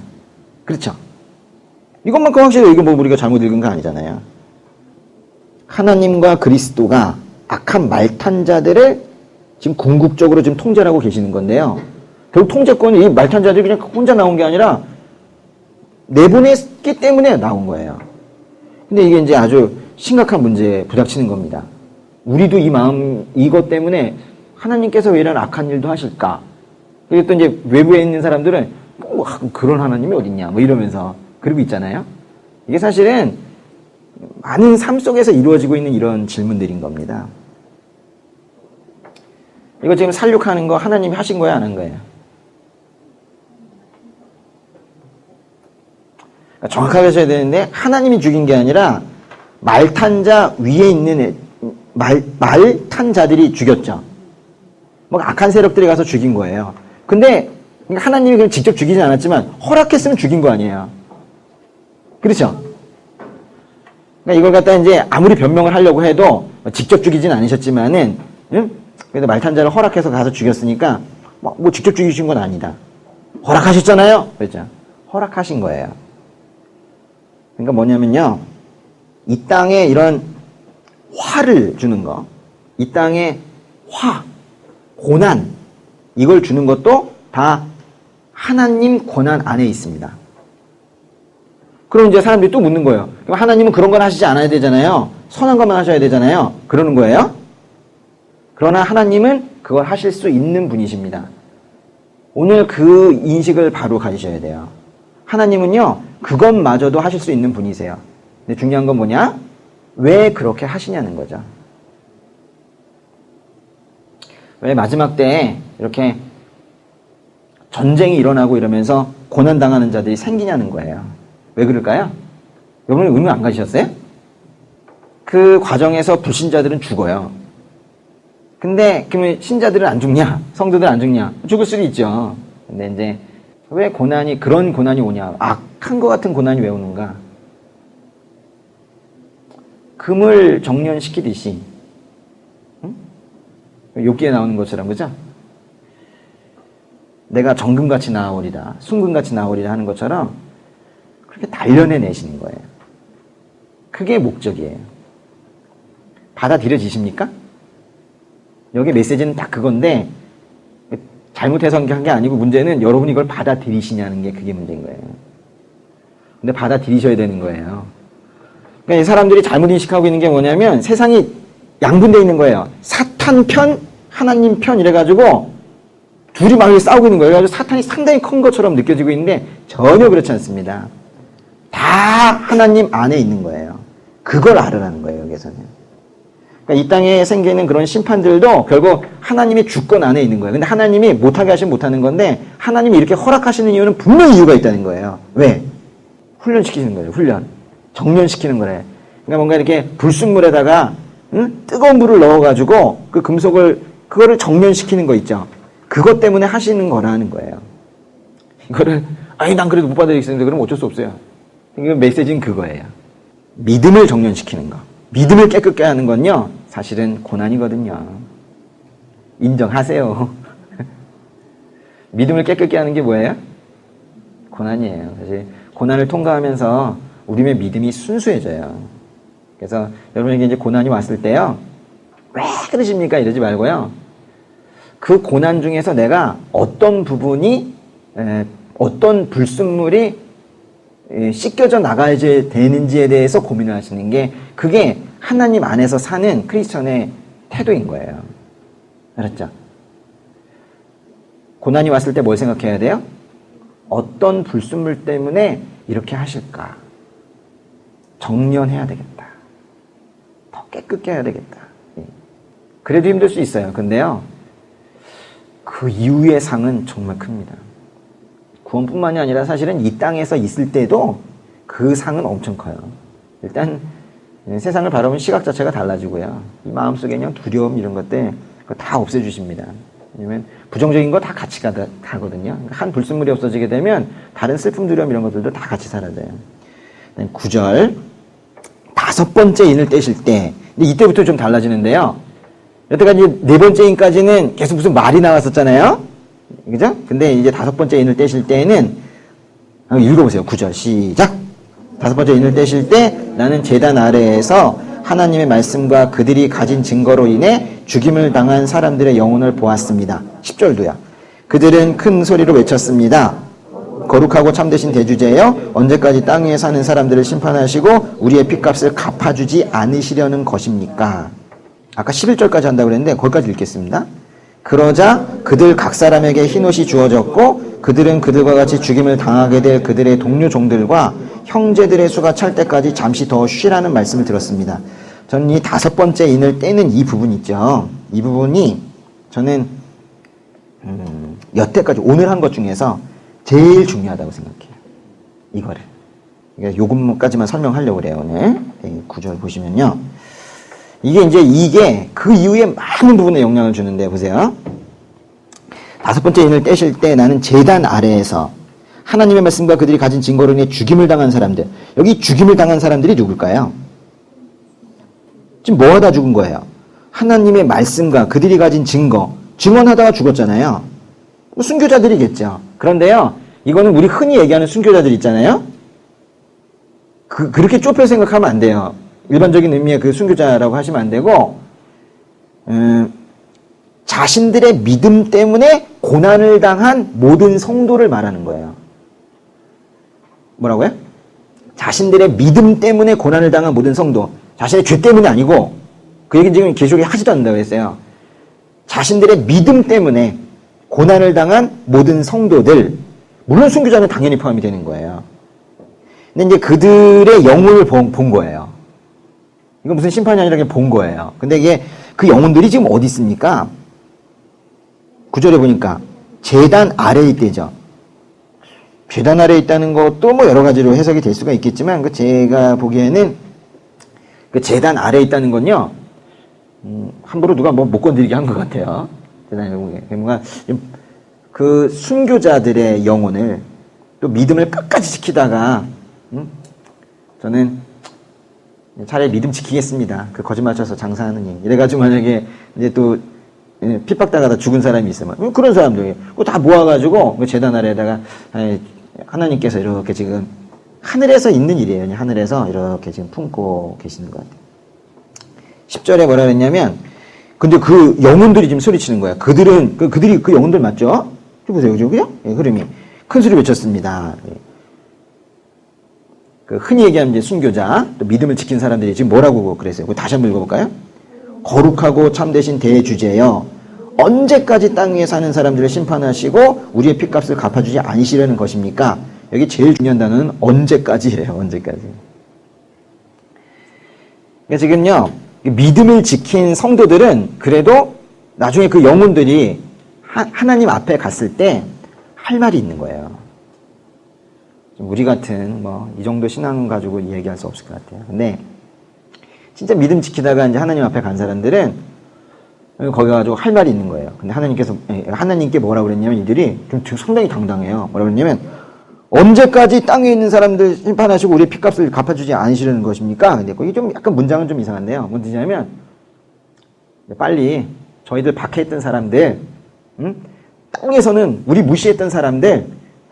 그렇죠? 이것만큼 확실히 이거 뭐 우리가 잘못 읽은 거 아니잖아요. 하나님과 그리스도가 악한 말탄자들을 지금 궁극적으로 지금 통제를 하고 계시는 건데요. 결국 통제권이 이 말탄자들이 그냥 혼자 나온 게 아니라 내보냈기 때문에 나온 거예요. 근데 이게 이제 아주 심각한 문제에 부닥치는 겁니다. 우리도 이 마음, 이것 때문에 하나님께서 왜 이런 악한 일도 하실까? 그리고 또 이제 외부에 있는 사람들은 뭐 그런 하나님이 어딨냐? 뭐 이러면서 그러고 있잖아요. 이게 사실은 많은 삶 속에서 이루어지고 있는 이런 질문들인 겁니다. 이거 지금 살육하는 거 하나님이 하신 거예요? 안 한 거예요? 정확하게 하셔야 되는데 하나님이 죽인 게 아니라 말탄자 위에 있는 말탄자들이 죽였죠. 뭐 악한 세력들이 가서 죽인 거예요. 근데 하나님이 그걸 직접 죽이지 않았지만 허락했으면 죽인 거 아니에요. 그렇죠? 그러니까 이걸 갖다 이제 아무리 변명을 하려고 해도 직접 죽이진 않으셨지만은, 응? 그래도 말탄자를 허락해서 가서 죽였으니까 뭐 직접 죽이신 건 아니다. 허락하셨잖아요. 그렇죠? 허락하신 거예요. 그러니까 뭐냐면요, 이 땅에 이런 화를 주는 거, 이 땅에 화, 고난, 이걸 주는 것도 다 하나님 권한 안에 있습니다. 그럼 이제 사람들이 또 묻는 거예요. 그럼 하나님은 그런 건 하시지 않아야 되잖아요. 선한 것만 하셔야 되잖아요. 그러는 거예요. 그러나 하나님은 그걸 하실 수 있는 분이십니다. 오늘 그 인식을 바로 가지셔야 돼요. 하나님은요, 그것마저도 하실 수 있는 분이세요. 근데 중요한 건 뭐냐? 왜 그렇게 하시냐는 거죠. 왜 마지막 때에 이렇게 전쟁이 일어나고 이러면서 고난당하는 자들이 생기냐는 거예요. 왜 그럴까요? 여러분 의문 안 가지셨어요? 그 과정에서 불신자들은 죽어요. 근데 그러면 신자들은 안 죽냐? 성도들은 안 죽냐? 죽을 수도 있죠. 근데 이제 왜 고난이, 그런 고난이 오냐? 악한 것 같은 고난이 왜 오는가? 금을 정련시키듯이, 응? 욥기에 나오는 것처럼, 그죠? 내가 정금같이 나아오리라, 순금같이 나아오리라 하는 것처럼 그렇게 단련해 내시는 거예요. 그게 목적이에요. 받아들여지십니까? 여기 메시지는 딱 그건데 잘못해서 한 게 아니고 문제는 여러분이 이걸 받아들이시냐는 게 그게 문제인 거예요. 근데 받아들이셔야 되는 거예요. 그러니까 이 사람들이 잘못 인식하고 있는 게 뭐냐면 세상이 양분되어 있는 거예요. 사탄 편, 하나님 편 이래가지고 둘이 막 싸우고 있는 거예요. 그래서 사탄이 상당히 큰 것처럼 느껴지고 있는데 전혀 그렇지 않습니다. 다 하나님 안에 있는 거예요. 그걸 알으라는 거예요, 여기서는. 그러니까 이 땅에 생기는 그런 심판들도 결국 하나님의 주권 안에 있는 거예요. 근데 하나님이 못하게 하시면 못하는 건데 하나님이 이렇게 허락하시는 이유는 분명히 이유가 있다는 거예요. 왜? 훈련시키는 거예요. 훈련. 정련시키는 거래. 그러니까 뭔가 이렇게 불순물에다가 뜨거운 물을 넣어가지고 그 금속을 그거를 정련시키는 거 있죠. 그것 때문에 하시는 거라는 거예요. 이거를 아니 난 그래도 못 받아들이겠는데 그러면 어쩔 수 없어요. 이거 메시지는 그거예요. 믿음을 정련시키는 거. 믿음을 깨끗게 하는 건요. 사실은 고난이거든요. 인정하세요. 믿음을 깨끗게 하는 게 뭐예요? 고난이에요. 사실 고난을 통과하면서 우리의 믿음이 순수해져요. 그래서 여러분에게 이제 고난이 왔을 때요. 왜 그러십니까? 이러지 말고요. 그 고난 중에서 내가 어떤 부분이 어떤 불순물이 씻겨져 나가야 되는지에 대해서 고민을 하시는 게 그게 하나님 안에서 사는 크리스천의 태도인 거예요. 알았죠? 고난이 왔을 때 뭘 생각해야 돼요? 어떤 불순물 때문에 이렇게 하실까? 정련해야 되겠다. 더 깨끗게 해야 되겠다. 그래도 힘들 수 있어요. 근데요. 그 이후의 상은 정말 큽니다. 구원뿐만이 아니라 사실은 이 땅에서 있을 때도 그 상은 엄청 커요. 일단 세상을 바라보는 시각 자체가 달라지고요. 이 마음속에는 두려움 이런 것들 다 없애주십니다. 왜냐면 부정적인 거 다 같이 가거든요. 한 불순물이 없어지게 되면 다른 슬픔, 두려움 이런 것들도 다 같이 사라져요. 9절 다섯 번째 인을 떼실 때 근데 이때부터 좀 달라지는데요. 여태까지 네 번째 인까지는 계속 무슨 말이 나왔었잖아요. 그죠? 근데 이제 다섯 번째 인을 떼실 때에는 읽어보세요. 9절 시작. 다섯 번째 인을 떼실 때 나는 제단 아래에서 하나님의 말씀과 그들이 가진 증거로 인해 죽임을 당한 사람들의 영혼을 보았습니다. 10절도요. 그들은 큰 소리로 외쳤습니다. 거룩하고 참되신 대주제여 언제까지 땅 위에 사는 사람들을 심판하시고 우리의 핏값을 갚아주지 않으시려는 것입니까? 아까 11절까지 한다고 그랬는데 거기까지 읽겠습니다. 그러자 그들 각 사람에게 흰옷이 주어졌고 그들은 그들과 같이 죽임을 당하게 될 그들의 동료 종들과 형제들의 수가 찰 때까지 잠시 더 쉬라는 말씀을 들었습니다. 저는 이 다섯 번째 인을 떼는 이 부분 있죠. 이 부분이 저는 여태까지 오늘 한 것 중에서 제일 중요하다고 생각해요. 이거를. 그러니까 요것까지만 설명하려고 그래요. 오늘 9절 보시면요. 이게 그 이후에 많은 부분에 영향을 주는데 보세요. 다섯 번째 인을 떼실 때 나는 제단 아래에서 하나님의 말씀과 그들이 가진 증거로 인해 죽임을 당한 사람들. 여기 죽임을 당한 사람들이 누굴까요? 지금 뭐 하다 죽은 거예요? 하나님의 말씀과 그들이 가진 증언하다가 죽었잖아요. 순교자들이겠죠. 그런데요, 이거는 우리 흔히 얘기하는 순교자들 있잖아요. 그렇게 좁혀 생각하면 안 돼요. 일반적인 의미의 그 순교자라고 하시면 안 되고, 자신들의 믿음 때문에 고난을 당한 모든 성도를 말하는 거예요. 뭐라고요? 자신들의 믿음 때문에 고난을 당한 모든 성도. 자신의 죄 때문이 아니고, 그 얘기는 지금 계시록에 하지도 않는다고 했어요. 자신들의 믿음 때문에 고난을 당한 모든 성도들, 물론 순교자는 당연히 포함이 되는 거예요. 근데 이제 그들의 영혼을 본 거예요. 이건 무슨 심판이 아니라 그냥 본 거예요. 근데 이게 그 영혼들이 지금 어디 있습니까? 9절에 보니까 제단 아래에 있대죠. 제단 아래에 있다는 것도 뭐 여러 가지로 해석이 될 수가 있겠지만 제가 보기에는 그 제단 아래에 있다는 건요. 함부로 누가 뭐 못 건드리게 한 것 같아요. 제단에 보기에. 뭔가 그 순교자들의 영혼을 또 믿음을 끝까지 지키다가 저는 차라리 믿음 지키겠습니다. 그 거짓말 쳐서 장사하는 일. 이래가지고 만약에 이제 또 핍박당하다 죽은 사람이 있으면 그런 사람들 그거 다 모아가지고 그 제단 아래에다가 하나님께서 이렇게 지금 하늘에서 있는 일이에요. 하늘에서 이렇게 지금 품고 계시는 것 같아요. 10절에 뭐라 그랬냐면 근데 그 영혼들이 지금 소리치는 거야. 그들이 그 영혼들 맞죠? 보세요. 그죠? 예, 흐름이. 큰 소리 외쳤습니다. 그 흔히 얘기하는 이제 순교자, 또 믿음을 지킨 사람들이 지금 뭐라고 그랬어요? 그거 다시 한번 읽어볼까요? 거룩하고 참되신 대주제여 언제까지 땅 위에 사는 사람들을 심판하시고 우리의 핏값을 갚아주지 않으시려는 것입니까? 여기 제일 중요한 단어는 언제까지예요. 언제까지. 그러니까 지금요, 믿음을 지킨 성도들은 그래도 나중에 그 영혼들이 하나님 앞에 갔을 때 할 말이 있는 거예요. 우리 같은 이 정도 신앙 가지고 얘기할 수 없을 것 같아요. 근데 진짜 믿음 지키다가 이제 하나님 앞에 간 사람들은 거기 가지고 할 말이 있는 거예요. 근데 하나님께 뭐라고 그랬냐면 이들이 좀 상당히 당당해요. 뭐라고 그랬냐면 언제까지 땅에 있는 사람들 심판하시고 우리의 핏값을 갚아주지 않으시려는 것입니까? 근데 거기 좀 약간 문장은 좀 이상한데요. 뭔 뜻이냐면 빨리 저희들 박해 있던 사람들, 땅에서는 우리 무시했던 사람들,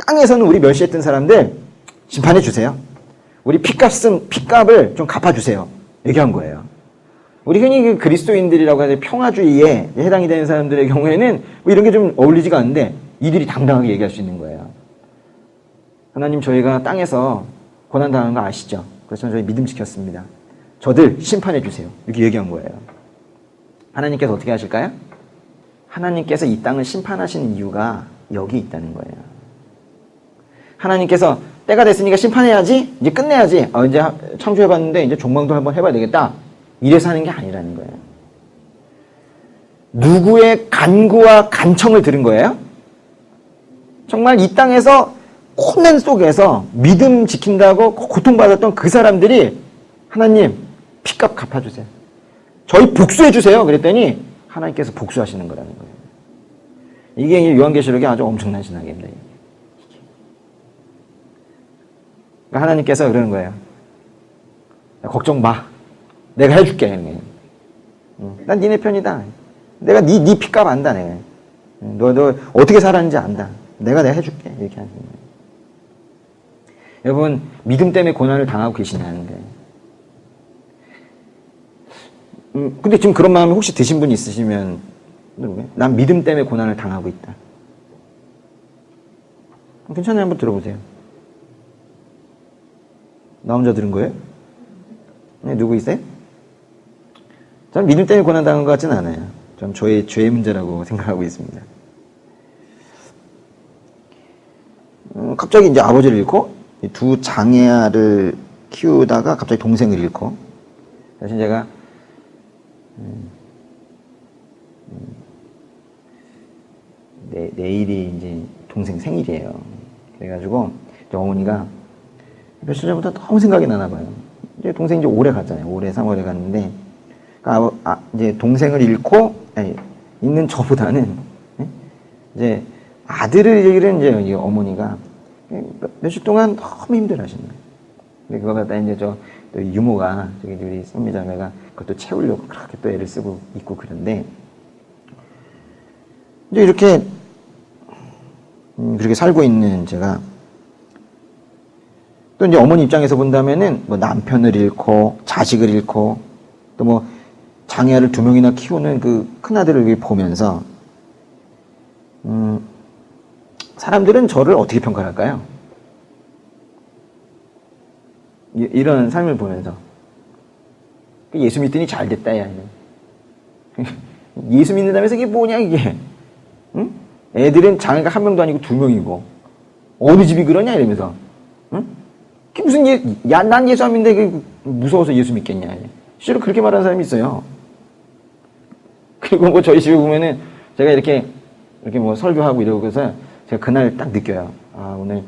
땅에서는 우리 멸시했던 사람들 심판해 주세요. 우리 핏값을 좀 갚아주세요. 얘기한 거예요. 우리 흔히 그리스도인들이라고 하는 평화주의에 해당이 되는 사람들의 경우에는 이런 게 좀 어울리지가 않는데 이들이 당당하게 얘기할 수 있는 거예요. 하나님, 저희가 땅에서 고난당한 거 아시죠? 그래서 저희 믿음 지켰습니다. 저들 심판해 주세요. 이렇게 얘기한 거예요. 하나님께서 어떻게 하실까요? 하나님께서 이 땅을 심판하시는 이유가 여기 있다는 거예요. 하나님께서 때가 됐으니까 심판해야지, 이제 끝내야지, 이제 창조해봤는데 이제 종망도 한번 해봐야 되겠다, 이래서 하는 게 아니라는 거예요. 누구의 간구와 간청을 들은 거예요? 정말 이 땅에서 혼란 속에서 믿음 지킨다고 고통받았던 그 사람들이 하나님 핏값 갚아주세요. 저희 복수해주세요. 그랬더니 하나님께서 복수하시는 거라는 거예요. 이게 요한계시록에 아주 엄청난 신학입니다. 그러니까 하나님께서 그러는 거예요. 걱정 마. 내가 해줄게. 난 니네 편이다. 내가 네 핏값 안다. 내가. 너 어떻게 살았는지 안다. 내가 해줄게. 이렇게 하는 거예요. 여러분, 믿음 때문에 고난을 당하고 계시냐는 거예요. 근데 지금 그런 마음이 혹시 드신 분 있으시면, 난 믿음 때문에 고난을 당하고 있다. 괜찮아요. 한번 들어보세요. 나 혼자 들은 거예요? 네, 누구 있어요? 저는 믿음 때문에 고난 당한 것 같지는 않아요. 전 저의 죄의 문제라고 생각하고 있습니다. 갑자기 이제 아버지를 잃고, 두 장애아를 키우다가 갑자기 동생을 잃고, 사실 제가 내일이 이제 동생 생일이에요. 그래가지고 이제 어머니가 며칠 전부터 너무 생각이 나나 봐요. 이제 동생이 이제 올해 갔잖아요. 올해 3월에 갔는데, 그러니까 이제 동생을 잃고 있는 저보다는 이제 아들을 잃은 이제 어머니가 며칠 동안 너무 힘들어하시는 거예요. 근데 그거 갖다 이제 또 유모가 저기 우리 선미자매가 그것도 채우려고 그렇게 또 애를 쓰고 있고 그런데 이제 이렇게 그렇게 살고 있는 제가 또 이제 어머니 입장에서 본다면은 뭐 남편을 잃고 자식을 잃고 또 뭐 장애아를 2명이나 키우는 그 큰아들을 보면서 사람들은 저를 어떻게 평가할까요? 이런 삶을 보면서 예수 믿더니 잘 됐다 야. 예수 믿는다면서 이게 뭐냐 이게. 응? 애들은 장애가 1명도 아니고 2명이고 어느 집이 그러냐 이러면서. 응? 그게 무슨 난 예수 안 믿는데 무서워서 예수 믿겠냐. 실제로 그렇게 말하는 사람이 있어요. 그리고 뭐 저희 집에 보면은 제가 이렇게 뭐 설교하고 이러고 그래서 제가 그날 딱 느껴요. 아, 오늘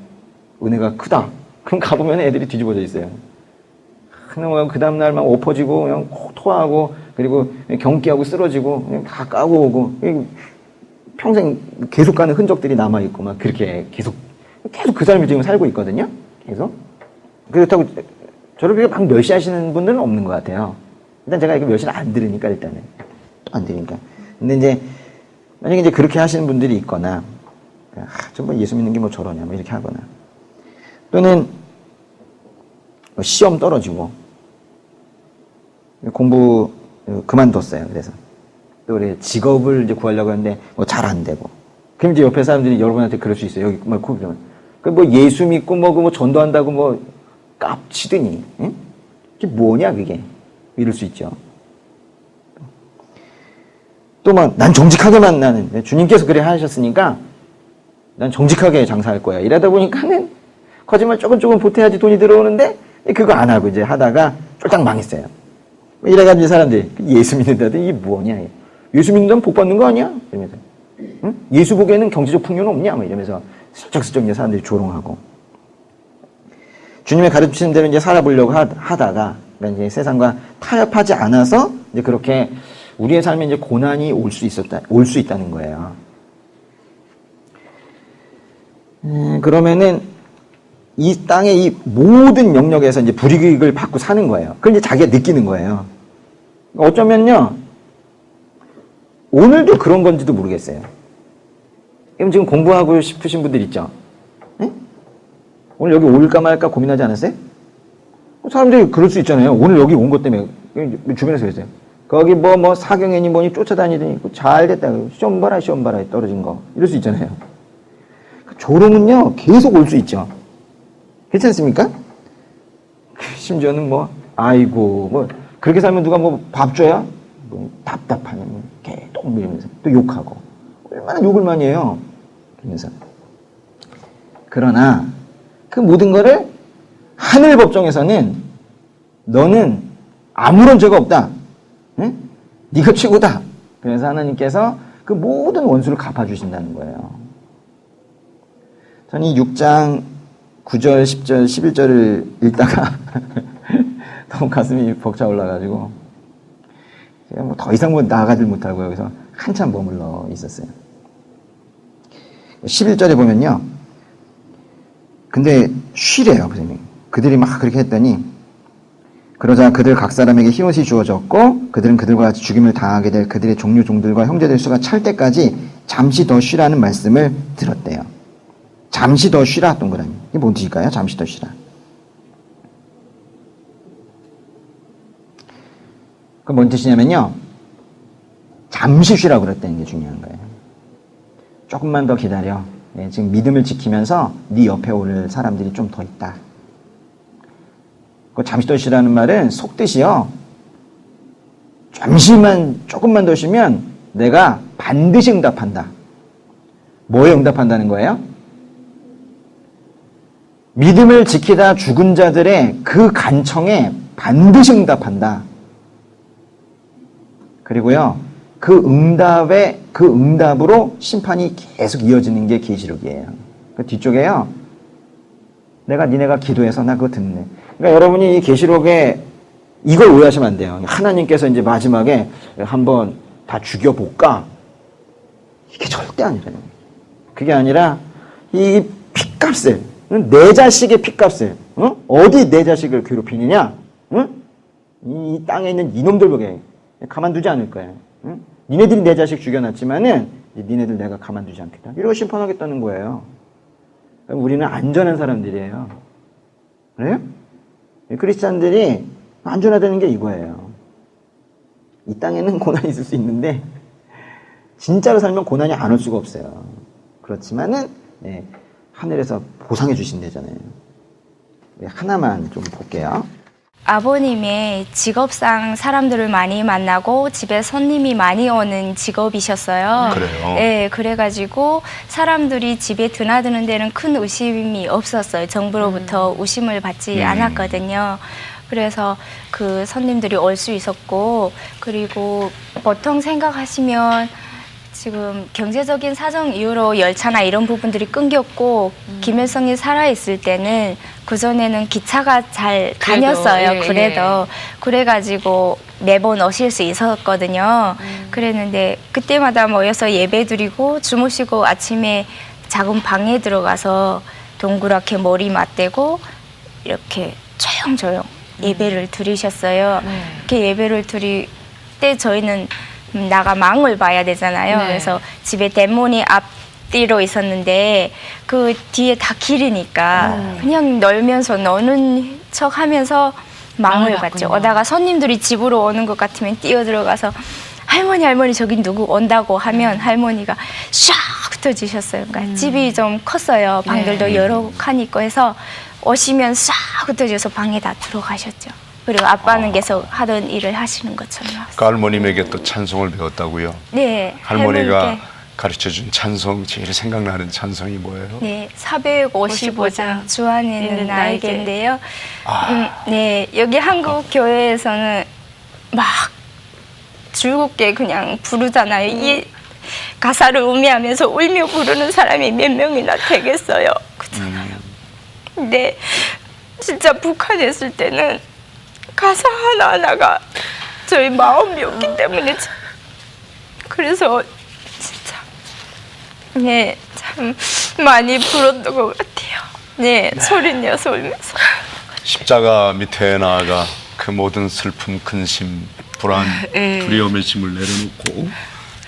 은혜가 크다. 그럼 가보면 애들이 뒤집어져 있어요. 그 다음날 막 엎어지고, 그냥 토하고, 그리고 경기하고 쓰러지고, 그냥 다 까고 오고, 평생 계속 가는 흔적들이 남아있고, 막 그렇게 계속 그 삶을 지금 살고 있거든요? 계속. 그렇다고 저를 그렇게 막 멸시하시는 분들은 없는 것 같아요. 일단 제가 이렇게 멸시를 안 들으니까, 일단은. 안 들으니까. 근데 이제, 만약에 이제 그렇게 하시는 분들이 있거나, 저 뭐 예수 믿는 게 뭐 저러냐, 뭐 이렇게 하거나. 또는, 시험 떨어지고, 공부 그만뒀어요. 그래서. 또 그래, 직업을 이제 구하려고 하는데, 뭐 잘 안 되고. 그럼 이제 옆에 사람들이 여러분한테 그럴 수 있어요. 여기 막 코비면. 뭐 예수 믿고 뭐 전도한다고 뭐 깝치더니, 응? 그게 뭐냐, 그게. 이럴 수 있죠. 또 막 난 정직하게만 나는 주님께서 그래 하셨으니까 난 정직하게 장사할 거야. 이러다 보니까는 거짓말 조금 보태야지 돈이 들어오는데 그거 안 하고 이제 하다가 쫄딱 망했어요. 이래가지고 사람들이 예수 믿는다더니 이게 뭐냐. 예수 믿는다면 복 받는 거 아니야? 이러면서. 응? 예수 보기에는 경제적 풍요는 없냐? 뭐 이러면서 슬쩍슬쩍 이제 사람들이 조롱하고. 주님의 가르치는 대로 이제 살아보려고 하다가 이제 세상과 타협하지 않아서 이제 그렇게 우리의 삶에 이제 고난이 올 수 있다는 거예요. 그러면은 이 땅의 이 모든 영역에서 이제 불이익을 받고 사는 거예요. 그걸 이제 자기가 느끼는 거예요. 어쩌면요, 오늘도 그런 건지도 모르겠어요. 그럼 지금 공부하고 싶으신 분들 있죠? 네? 오늘 여기 올까 말까 고민하지 않았어요? 사람들이 그럴 수 있잖아요. 오늘 여기 온 것 때문에 주변에서 그랬어요. 거기 뭐 사경애니 뭐니 쫓아다니더니 잘 됐다. 시험 봐라 떨어진 거. 이럴 수 있잖아요. 조롱은요 계속 올 수 있죠. 그렇지 않습니까? 심지어는 뭐 아이고 뭐 그렇게 살면 누가 뭐 밥 줘야 뭐 답답하네 계속 밀면서 또 욕하고 얼마나 욕을 많이 해요. 그러면서 그러나 그 모든 거를 하늘 법정에서는 너는 아무런 죄가 없다. 응? 네가 최고다. 그래서 하나님께서 그 모든 원수를 갚아주신다는 거예요. 저는 이 6장 9절, 10절, 11절을 읽다가 너무 가슴이 벅차 올라가지고 제가 뭐 더 이상 나아가질 못하고 여기서 한참 머물러 있었어요. 11절에 보면요. 근데 쉬래요, 선생님. 그들이 막 그렇게 했더니 그러자 그들 각 사람에게 희옷이 주어졌고 그들은 그들과 같이 죽임을 당하게 될 그들의 종류종들과 형제들 수가 찰 때까지 잠시 더 쉬라는 말씀을 들었대요. 잠시 더 쉬라, 동그라미. 이게 뭔 뜻일까요? 잠시 더 쉬라. 그건 뭔 뜻이냐면요. 잠시 쉬라고 그랬다는 게 중요한 거예요. 조금만 더 기다려. 네, 지금 믿음을 지키면서 네 옆에 오를 사람들이 좀 더 있다. 그 잠시 더 쉬라는 말은 속뜻이요. 조금만 더 쉬면 내가 반드시 응답한다. 뭐에 응답한다는 거예요? 믿음을 지키다 죽은 자들의 그 간청에 반드시 응답한다. 그리고요, 그 응답으로 심판이 계속 이어지는 게 계시록이에요. 그 뒤쪽에요, 니네가 기도해서 나 그거 듣네. 그러니까 여러분이 이 계시록에 이걸 오해하시면 안 돼요. 하나님께서 이제 마지막에 한번 다 죽여볼까? 이게 절대 아니라요. 그게 아니라 이 핏값을, 내 자식의 핏값을, 어디 내 자식을 괴롭히느냐? 이 땅에 있는 이놈들 보게 가만두지 않을 거예요. 니네들이 내 자식 죽여놨지만은 니네들 내가 가만두지 않겠다. 이러고 심판하겠다는 거예요. 우리는 안전한 사람들이에요. 그래요? 크리스찬들이 안전하다는 게 이거예요. 이 땅에는 고난이 있을 수 있는데 진짜로 살면 고난이 안 올 수가 없어요. 그렇지만은 네, 하늘에서 보상해 주신다잖아요. 하나만 좀 볼게요. 아버님의 직업상 사람들을 많이 만나고 집에 손님이 많이 오는 직업이셨어요. 그래요? 네, 그래가지고 사람들이 집에 드나드는 데는 큰 의심이 없었어요. 정부로부터 의심을 받지 않았거든요. 그래서 그 손님들이 올 수 있었고, 그리고 보통 생각하시면 지금 경제적인 사정 이유로 열차나 이런 부분들이 끊겼고 김일성이 살아있을 때는 그전에는 기차가 잘 다녔어요. 그래도 그래가지고 매번 오실 수 있었거든요. 그랬는데 그때마다 모여서 예배 드리고 주무시고 아침에 작은 방에 들어가서 동그랗게 머리 맞대고 이렇게 조용조용 예배를 드리셨어요. 이렇게 예배를 드릴 때 저희는 나가 망을 봐야 되잖아요. 네. 그래서 집에 대문이 앞뒤로 있었는데 그 뒤에 다 길이니까 그냥 놀면서 노는 척 하면서 망을 봤죠. 봤군요. 오다가 손님들이 집으로 오는 것 같으면 뛰어들어가서 할머니 저기 누구 온다고 하면 할머니가 샥 흩어지셨어요. 그러니까 집이 좀 컸어요. 방들도 네. 여러 칸 있고 해서 오시면 싹 흩어져서 방에 다 들어가셨죠. 그리고 아빠는 계속 하던 일을 하시는 것처럼. 그 할머님에게 또 찬송을 배웠다고요? 네, 할머니가 할머니께, 가르쳐준 찬송, 제일 생각나는 찬송이 뭐예요? 네, 455장 주 안에 있는 나에게인데요. 네, 여기 한국 교회에서는 막 즐겁게 그냥 부르잖아요. 이 가사를 음미하면서 울며 부르는 사람이 몇 명이나 되겠어요. 그렇잖아요. 근데 진짜 북한에 있을 때는 가사 하나하나가 저희 마음이었기 때문에 그래서 진짜 네, 참 많이 불었던 것 같아요. 네, 소리 내서 울면서. 십자가 밑에 나아가 그 모든 슬픔, 근심, 불안, 두려움의 짐을 내려놓고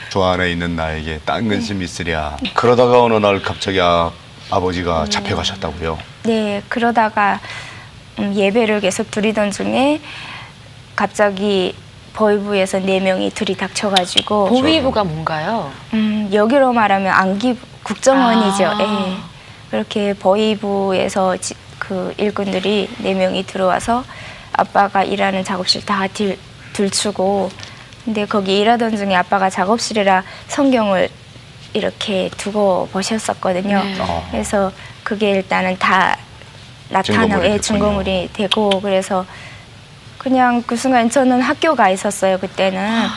주 안에 있는 나에게 딴 근심이 있으랴. 그러다가 어느 날 갑자기 아버지가 잡혀가셨다고요? 네, 그러다가 예배를 계속 드리던 중에 갑자기 보위부에서 4명이 들이닥쳐가지고 보위부가 뭔가요? 여기로 말하면 안기 국정원이죠. 아. 예. 그렇게 보위부에서 그 일꾼들이 4명이 들어와서 아빠가 일하는 작업실 다 들추고, 근데 거기 일하던 중에 아빠가 작업실이라 성경을 이렇게 두고 보셨었거든요. 네. 그래서 그게 일단은 다 나타나고 증거물이 됐군요. 증거물이 되고, 그래서 그냥 그 순간 저는 학교 가 있었어요. 그때는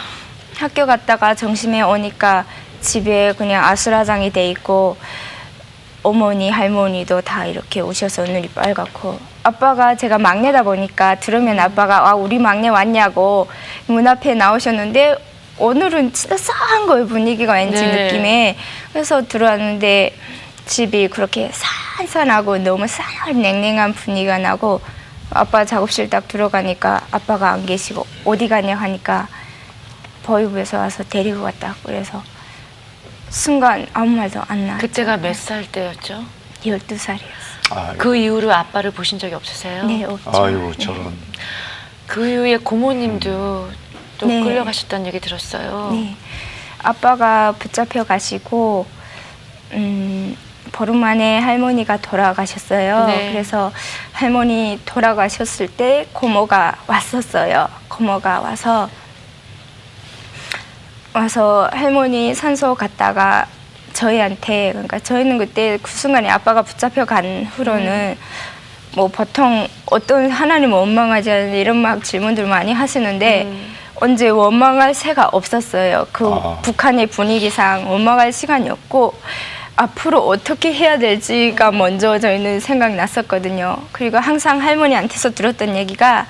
학교 갔다가 점심에 오니까 집에 그냥 아수라장이 돼 있고 어머니 할머니도 다 이렇게 오셔서 눈이 빨갛고, 아빠가 제가 막내다 보니까 들으면 아빠가 우리 막내 왔냐고 문 앞에 나오셨는데 오늘은 진짜 싸한 거예요. 분위기가 왠지 네. 느낌에. 그래서 들어왔는데 집이 그렇게 산산하고 너무 싸한 냉랭한 분위기가 나고, 아빠 작업실 딱 들어가니까 아빠가 안 계시고 어디 가냐 하니까 보위부에서 와서 데리고 갔다. 그래서 순간 아무 말도 안 나. 그때가 몇 살 때였죠? 12살이었어요. 아이고, 그 이후로 아빠를 보신 적이 없으세요? 네, 없죠. 아이고 네. 저런. 그 이후에 고모님도 또 네. 끌려가셨다는 얘기 들었어요. 네. 아빠가 붙잡혀 가시고 보름 만에 할머니가 돌아가셨어요. 네. 그래서 할머니 돌아가셨을 때 고모가 왔었어요. 고모가 와서 할머니 산소 갔다가 저희한테, 그러니까 저희는 그때 그 순간에 아빠가 붙잡혀 간 후로는 뭐 보통 어떤 하나님 원망하지 않는 이런 막 질문들 많이 하시는데 언제 원망할 새가 없었어요. 그 북한의 분위기상 원망할 시간이 없고 앞으로 어떻게 해야 될지가 먼저 저희는 생각났었거든요. 그리고 항상 할머니한테서 들었던 얘기가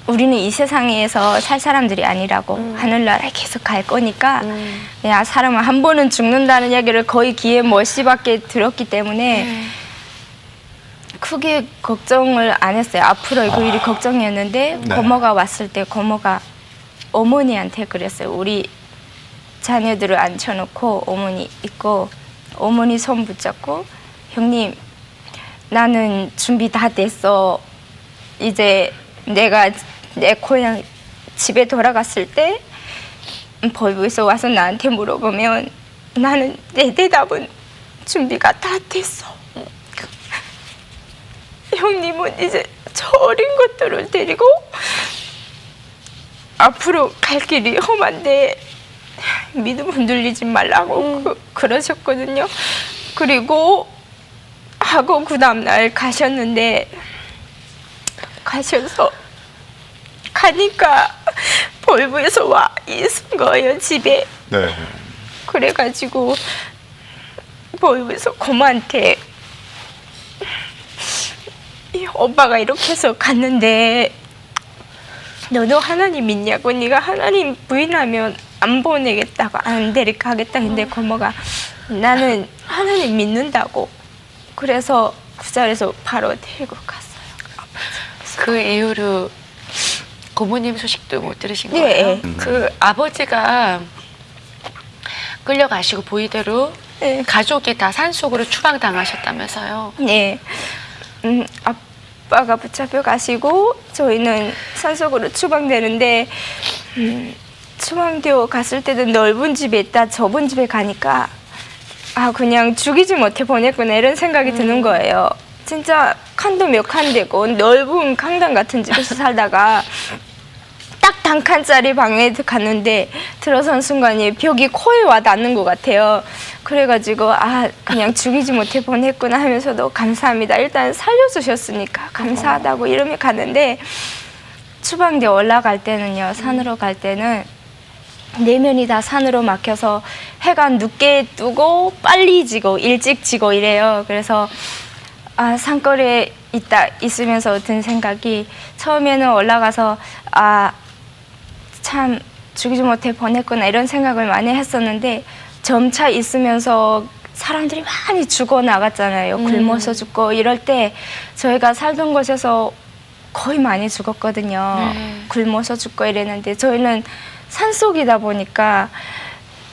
우리는 이 세상에서 살 사람들이 아니라고, 하늘나라에 계속 갈 거니까 그냥 사람은 한 번은 죽는다는 얘기를 거의 귀에 멀씨밖에 들었기 때문에 크게 걱정을 안 했어요. 앞으로의 그 일이 걱정이었는데 네. 고모가 왔을 때 고모가 어머니한테 그랬어요. 우리 자녀들을 앉혀놓고 어머니 있고 어머니 손 붙잡고, 형님 나는 준비 다 됐어. 이제 내가 내 고향 집에 돌아갔을 때 보위부에서 와서 나한테 물어보면 나는 내 대답은 준비가 다 됐어. 형님은 이제 저 어린 것들을 데리고 앞으로 갈 길이 험한데 믿음 흔들리지 말라고 그러셨거든요. 그리고 하고 그 다음날 가셨는데, 가셔서 가니까 보위부에서 와 있은 거예요, 집에. 네. 그래가지고 보위부에서 고모한테 오빠가 이렇게 해서 갔는데 너도 하나님 믿냐고, 네가 하나님 부인하면 안 보내겠다고, 안 데리고 가겠다. 근데 고모가 나는 하나님 믿는다고. 그래서 그 자리에서 바로 데리고 갔어요. 그 이후로 고모님 소식도 못 들으신 네. 거예요? 그 아버지가 끌려가시고 보이대로 네. 가족이 다 산속으로 추방당하셨다면서요? 네. 아빠가 붙잡혀 가시고 저희는 산속으로 추방되는데, 추방되어 갔을 때는 넓은 집에 있다 좁은 집에 가니까 그냥 죽이지 못해 보냈구나 이런 생각이 드는 거예요. 진짜 칸도 몇 칸 되고 넓은 강당 같은 집에서 살다가 딱 단칸짜리 방에 갔는데 들어선 순간에 벽이 코에 와 닿는 것 같아요. 그래가지고 아 그냥 죽이지 못해 보냈구나 하면서도 감사합니다. 일단 살려주셨으니까 감사하다고 이러며 갔는데 추방대 올라갈 때는요. 산으로 갈 때는 내면이 다 산으로 막혀서 해가 늦게 뜨고 빨리 지고 일찍 지고 이래요. 그래서 아 산거리에 있으면서 든 생각이 처음에는 올라가서 아 참 죽이지 못해 보냈구나 이런 생각을 많이 했었는데 점차 있으면서 사람들이 많이 죽어 나갔잖아요. 굶어서 죽고 이럴 때 저희가 살던 곳에서 거의 많이 죽었거든요. 굶어서 죽고 이랬는데 저희는 산속이다 보니까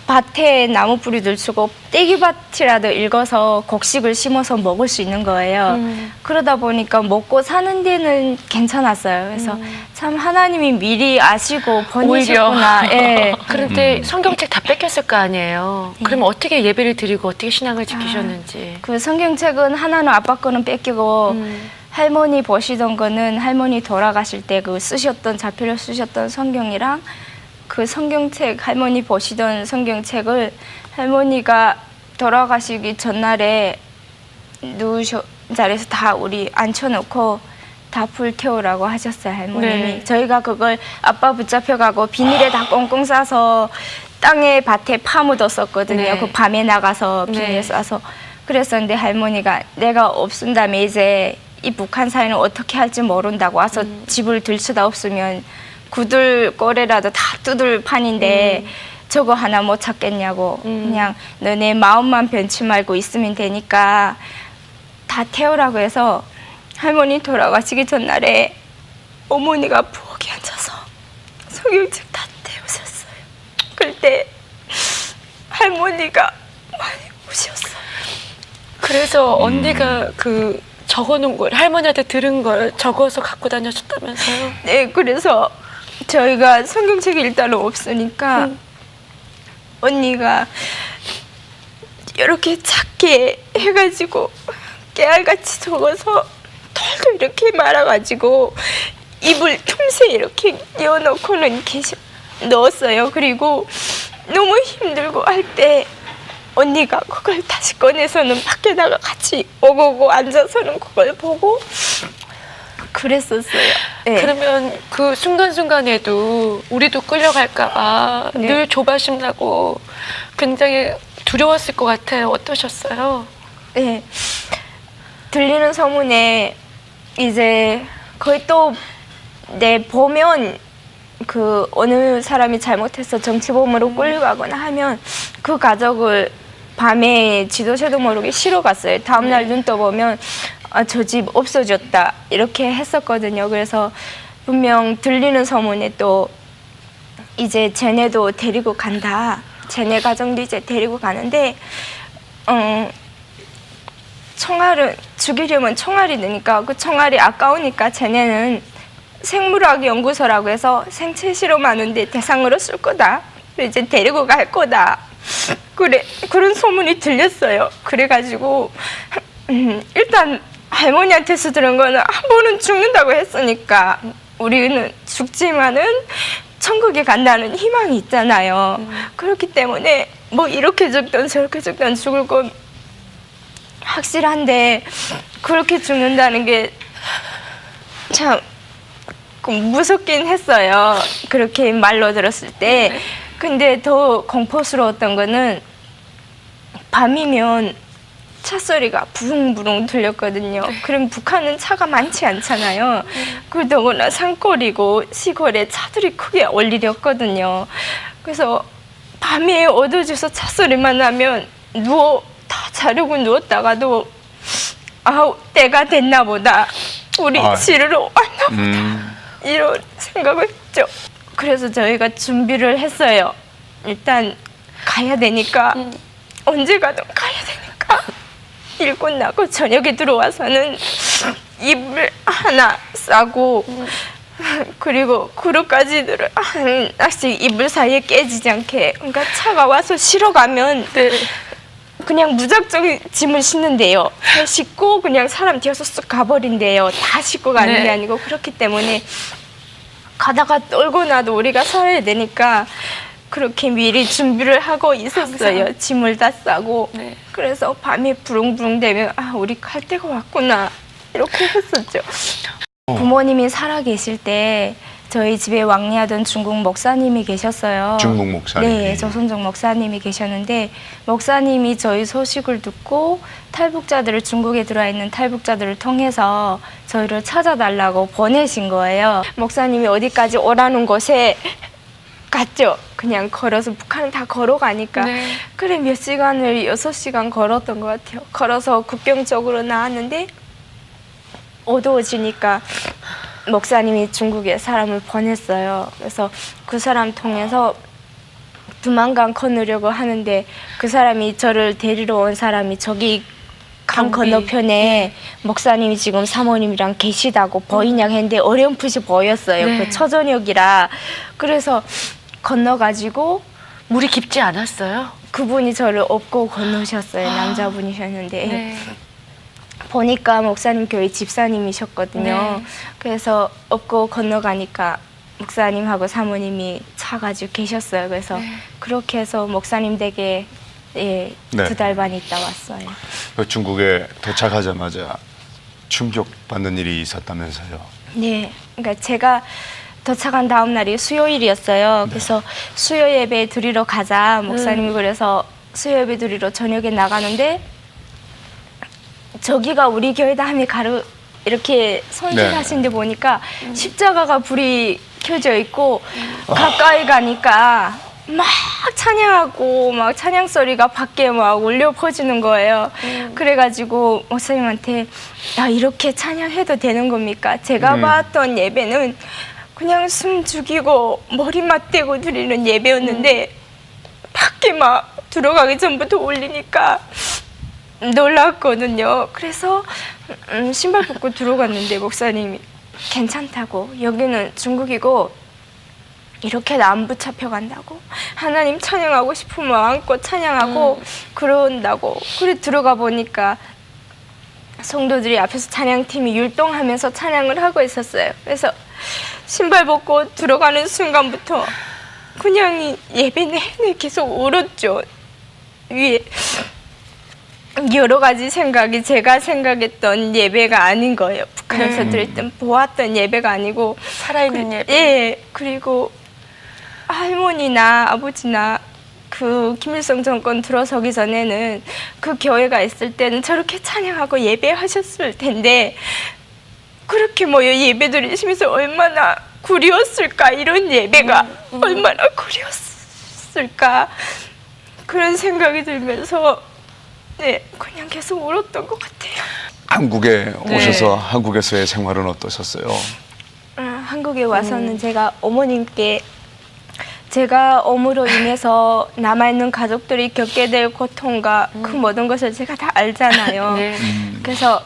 밭에 나무 뿌리들 주고 떼기밭이라도 읽어서 곡식을 심어서 먹을 수 있는 거예요. 그러다 보니까 먹고 사는 데는 괜찮았어요. 그래서 참 하나님이 미리 아시고 보내셨구나. 예. 그런데 성경책 다 뺏겼을 거 아니에요. 그러면 어떻게 예배를 드리고 어떻게 신앙을 지키셨는지. 그 성경책은 하나는 아빠 거는 뺏기고 할머니 보시던 거는 할머니 돌아가실 때 그 쓰셨던 자필로 쓰셨던 성경이랑 그 성경책 할머니 보시던 성경책을 할머니가 돌아가시기 전날에 누우셔 자리에서 다 우리 앉혀놓고 다 불태우라고 하셨어요 할머님이. 네. 저희가 그걸 아빠 붙잡혀가고 비닐에 다 꽁꽁 싸서 땅에 밭에 파묻었었거든요. 네. 그 밤에 나가서 비닐 네. 싸서 그랬었는데 할머니가 내가 없은 다음에 이제 이 북한 사회는 어떻게 할지 모른다고 와서 집을 들 수도 없으면 구들 꼬레라도 다 뜯을 판인데 저거 하나 못 찾겠냐고 그냥 너네 마음만 변치 말고 있으면 되니까 다 태우라고 해서 할머니 돌아가시기 전날에 어머니가 부엌에 앉아서 성경책 다 태우셨어요. 그때 할머니가 많이 우셨어요. 그래서 언니가 그 적어놓은 걸 할머니한테 들은 걸 적어서 갖고 다녔었다면서요? 네, 그래서 저희가 성경책이 일단은 없으니까 언니가 이렇게 작게 해가지고 깨알같이 적어서 털도 이렇게 말아가지고 입을 틈새 이렇게 끼워놓고는 넣었어요. 그리고 너무 힘들고 할 때 언니가 그걸 다시 꺼내서는 밖에다가 같이 오고 앉아서는 그걸 보고 그랬었어요. 네. 그러면 그 순간순간에도 우리도 끌려갈까봐 네. 늘 조바심 나고 굉장히 두려웠을 것 같아요. 어떠셨어요? 네. 들리는 소문에 이제 거의 또 보면 그 어느 사람이 잘못해서 정치범으로 끌려가거나 하면 그 가족을 밤에 지도새도 모르게 쉬러 갔어요. 다음날 눈 떠보면 아, 저 집 없어졌다 이렇게 했었거든요. 그래서 분명 들리는 소문에 또 이제 쟤네도 데리고 간다. 쟤네 가정도 이제 데리고 가는데 총알은 죽이려면 총알이 드니까 그 총알이 아까우니까 쟤네는 생물학 연구소라고 해서 생체 실험하는데 대상으로 쓸 거다. 이제 데리고 갈 거다. 그런 소문이 들렸어요. 그래가지고 일단 할머니한테서 들은 거는 한 번은 죽는다고 했으니까 우리는 죽지만은 천국에 간다는 희망이 있잖아요. 그렇기 때문에 뭐 이렇게 죽든 저렇게 죽든 죽을 건 확실한데 그렇게 죽는다는 게 참 무섭긴 했어요. 그렇게 말로 들었을 때. 근데 더 공포스러웠던 거는 밤이면 차 소리가 부릉부릉 들렸거든요. 그럼 북한은 차가 많지 않잖아요. 그러더구나 산골이고 시골에 차들이 크게 올리렸거든요. 그래서 밤에 어두워져서 차 소리만 나면 다 자려고 누웠다가도 아우 때가 됐나 보다. 우리 지르러 왔나 보다. 이런 생각을 했죠. 그래서 저희가 준비를 했어요. 일단 가야 되니까 언제 가든 가야 되니까 일 끝나고 저녁에 들어와서는 이불 하나 싸고 그리고 그릇가지들을 하나씩 이불 사이에 깨지지 않게 그러니까 차가 와서 실어 가면 그냥 무작정 짐을 싣는데요. 싣고 그냥 사람 뒤에서 쑥 가버린대요. 다 싣고 가는 네. 게 아니고. 그렇기 때문에 가다가 떨고 나도 우리가 살아야 되니까 그렇게 미리 준비를 하고 있었어요. 항상. 짐을 다 싸고. 네. 그래서 밤에 부릉부릉 되면 아, 우리 갈 때가 왔구나. 이렇게 했었죠. 부모님이 살아 계실 때 저희 집에 왕래하던 중국 목사님이 계셨어요. 중국 목사님. 네, 조선족 목사님이 계셨는데 목사님이 저희 소식을 듣고 탈북자들을 중국에 들어와 있는 탈북자들을 통해서 저희를 찾아달라고 보내신 거예요. 목사님이 어디까지 오라는 곳에 갔죠. 그냥 걸어서 북한은 다 걸어가니까. 네. 그래 몇 시간을 6시간 걸었던 것 같아요. 걸어서 국경 쪽으로 나왔는데 어두워지니까 목사님이 중국에 사람을 보냈어요. 그래서 그 사람 통해서 두만강 건너려고 하는데 그 사람이 저를 데리러 온 사람이 저기 강 경비. 건너편에 목사님이 지금 사모님이랑 계시다고 보이냐고 했는데 어렴풋이 보였어요. 네. 그 초저녁이라. 그래서 건너가지고 물이 깊지 않았어요? 그분이 저를 업고 건너셨어요. 남자분이셨는데. 네. 보니까 목사님 교회 집사님이셨거든요. 네. 그래서 업고 건너가니까 목사님하고 사모님이 차가지고 계셨어요. 그래서 네. 그렇게 해서 목사님 댁에 예, 네. 2달 반 있다 왔어요. 그 중국에 도착하자마자 충격받는 일이 있었다면서요. 네, 그러니까 제가 도착한 다음 날이 수요일이었어요. 그래서 수요 예배 드리러 가자 목사님이 그래서 수요 예배 드리러 저녁에 나가는데 저기가 우리 교회다 하며 가르 이렇게 손질하신 데 보니까 십자가가 불이 켜져 있고 가까이 가니까 막 찬양하고 막 찬양 소리가 밖에 막 울려 퍼지는 거예요. 그래가지고 목사님한테 야 이렇게 찬양해도 되는 겁니까? 제가 봤던 예배는 그냥 숨 죽이고 머리 맞대고 드리는 예배였는데 밖에 막 들어가기 전부터 울리니까 놀랐거든요. 그래서 신발 벗고 들어갔는데 목사님이 괜찮다고 여기는 중국이고 이렇게 안 붙잡혀간다고 하나님 찬양하고 싶으면 마음껏 찬양하고 그런다고. 그래 들어가 보니까 성도들이 앞에서 찬양팀이 율동하면서 찬양을 하고 있었어요. 그래서 신발 벗고 들어가는 순간부터 그냥 이 예배 내내 계속 울었죠. 위에 여러 가지 생각이 제가 생각했던 예배가 아닌 거예요. 북한에서 드렸던 보았던 예배가 아니고 살아있는 예배. 예, 그리고 할머니나 아버지나 그 김일성 정권 들어서기 전에는 그 교회가 있을 때는 저렇게 찬양하고 예배하셨을 텐데 그렇게 모여 예배 드리시면서 얼마나 구렸을까. 이런 예배가 얼마나 구렸을까 그런 생각이 들면서 네, 그냥 계속 울었던 것 같아요. 한국에 네. 오셔서 한국에서의 생활은 어떠셨어요? 한국에 와서는 제가 어머님께 제가 어무로 인해서 남아있는 가족들이 겪게 될 고통과 그 모든 것을 제가 다 알잖아요. 네. 그래서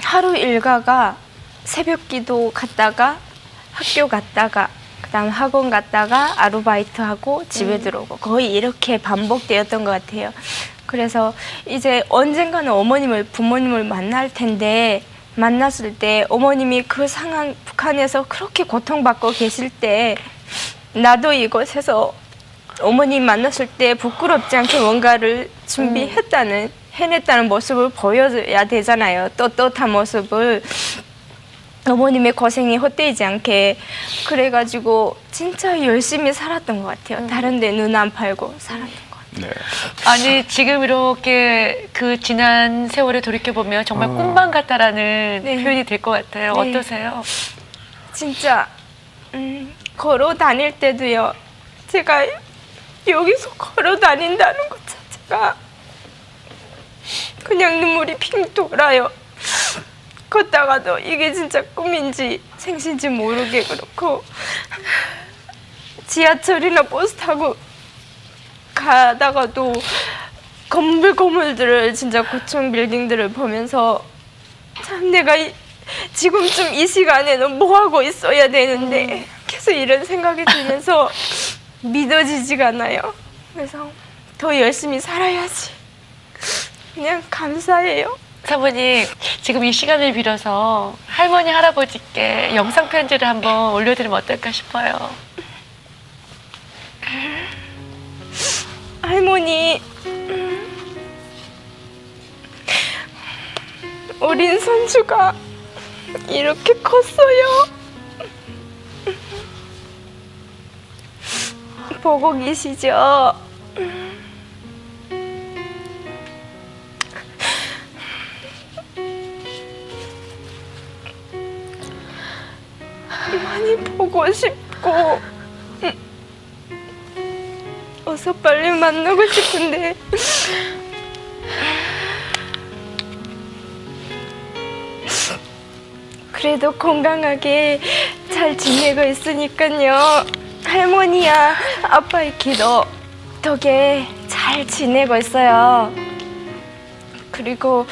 하루 일과가 새벽 기도 갔다가 학교 갔다가 그다음 학원 갔다가 아르바이트하고 집에 들어오고 거의 이렇게 반복되었던 것 같아요. 그래서 이제 언젠가는 어머님을 부모님을 만날 텐데 만났을 때 어머님이 그 상황 북한에서 그렇게 고통받고 계실 때 나도 이곳에서 어머님 만났을 때 부끄럽지 않게 뭔가를 준비했다는 해냈다는 모습을 보여줘야 되잖아요. 떳떳한 모습을. 어머님의 고생이 헛되지 않게. 그래가지고 진짜 열심히 살았던 것 같아요. 다른 데 눈 안 팔고 살았던 것 같아요. 네. 아니 지금 이렇게 그 지난 세월에 돌이켜 보면 정말 꿈만 같다라는 네. 표현이 될 것 같아요. 네. 어떠세요? 진짜 걸어 다닐 때도요. 제가 여기서 걸어 다닌다는 것 자체가 그냥 눈물이 핑 돌아요. 걷다가도 이게 진짜 꿈인지 생신지 모르게 그렇고 지하철이나 버스 타고 가다가도 건물들을 진짜 고층 빌딩들을 보면서 참 내가 지금쯤 이 시간에는 뭐 하고 있어야 되는데 계속 이런 생각이 들면서 믿어지지가 않아요. 그래서 더 열심히 살아야지 그냥 감사해요. 사모님, 지금 이 시간을 빌어서 할머니, 할아버지께 영상 편지를 한번 올려드리면 어떨까 싶어요. 할머니, 어린 손주가 이렇게 컸어요. 보고 계시죠? 많이 보고 싶고 어서 빨리 만나고 싶은데 그래도 건강하게 잘 지내고 있으니까요. 할머니야 아빠의 기도 덕에 잘 지내고 있어요. 그리고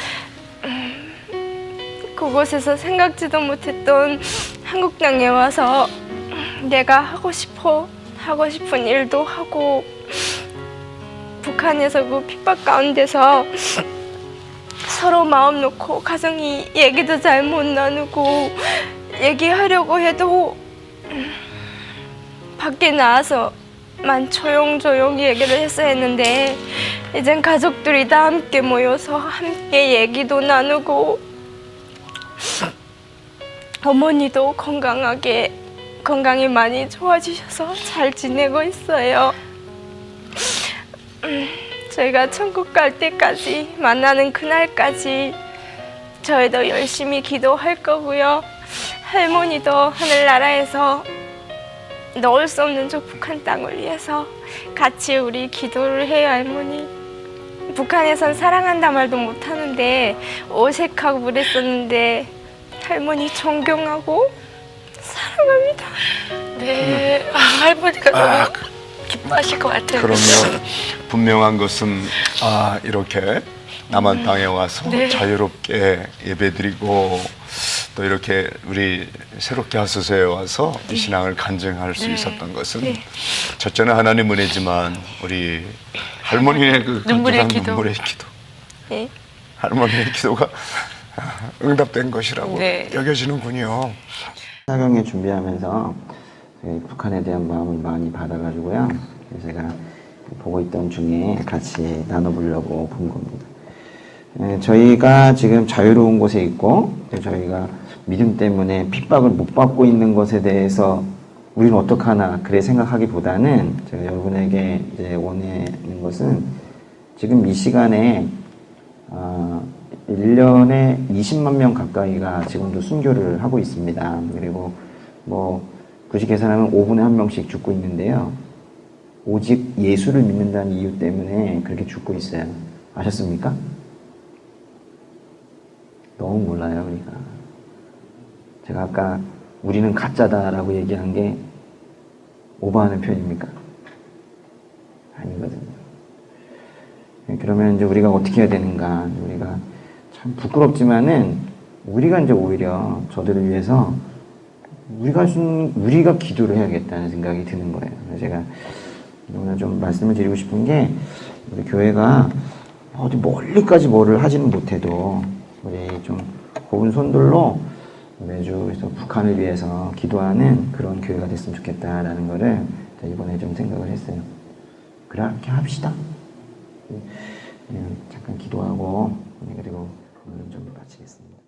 그곳에서 생각지도 못했던 한국 땅에 와서 내가 하고 싶은 일도 하고 북한에서 그 핍박 가운데서 서로 마음 놓고 가정이 얘기도 잘 못 나누고 얘기하려고 해도 밖에 나와서만 조용조용히 얘기를 했어야 했는데 이젠 가족들이 다 함께 모여서 함께 얘기도 나누고 어머니도 건강이 많이 좋아지셔서 잘 지내고 있어요. 저희가 천국 갈 때까지 만나는 그날까지 저희도 열심히 기도할 거고요. 할머니도 하늘나라에서 넣을 수 없는 저 북한 땅을 위해서 같이 우리 기도를 해요. 할머니, 북한에선 사랑한다 말도 못하는데 어색하고 그랬었는데 할머니 존경하고 사랑합니다. 네, 할머니가 너무 기뻐하실 것 같아요. 그럼요. 분명한 것은 이렇게 남한 땅에 와서 네. 자유롭게 예배드리고 또 이렇게 우리 새롭게 하소서에 와서 이 신앙을 간증할 수 네. 있었던 것은 네. 첫째는 하나님 은혜지만 우리 할머니의 그 눈물의 간절한 기도. 눈물의 기도, 네. 할머니의 기도가 응답된 것이라고 네. 여겨지는군요. 사경에 준비하면서 북한에 대한 마음을 많이 받아가지고요. 그래서 제가 보고 있던 중에 같이 나눠보려고 본 겁니다. 저희가 지금 자유로운 곳에 있고 저희가 믿음 때문에 핍박을 못 받고 있는 것에 대해서 우리는 어떡하나 그래 생각하기보다는 제가 여러분에게 이제 원하는 것은 지금 이 시간에 1년에 20만 명 가까이가 지금도 순교를 하고 있습니다. 그리고 뭐 굳이 계산하면 5분에 한 명씩 죽고 있는데요. 오직 예수를 믿는다는 이유 때문에 그렇게 죽고 있어요. 아셨습니까? 너무 몰라요, 우리가. 제가 아까 우리는 가짜다라고 얘기한 게 오버하는 표현입니까? 아니거든요. 그러면 이제 우리가 어떻게 해야 되는가? 우리가 참 부끄럽지만은 우리가 이제 오히려 저들을 위해서 우리가 기도를 해야겠다는 생각이 드는 거예요. 그래서 제가 오늘 좀 말씀을 드리고 싶은 게 우리 교회가 어디 멀리까지 뭐를 하지는 못해도 우리 좀 고운 손들로 매주 그래서 북한을 위해서 기도하는 그런 교회가 됐으면 좋겠다라는 거를 이번에 좀 생각을 했어요. 그렇게 합시다. 잠깐 기도하고 그리고 오늘 좀 마치겠습니다.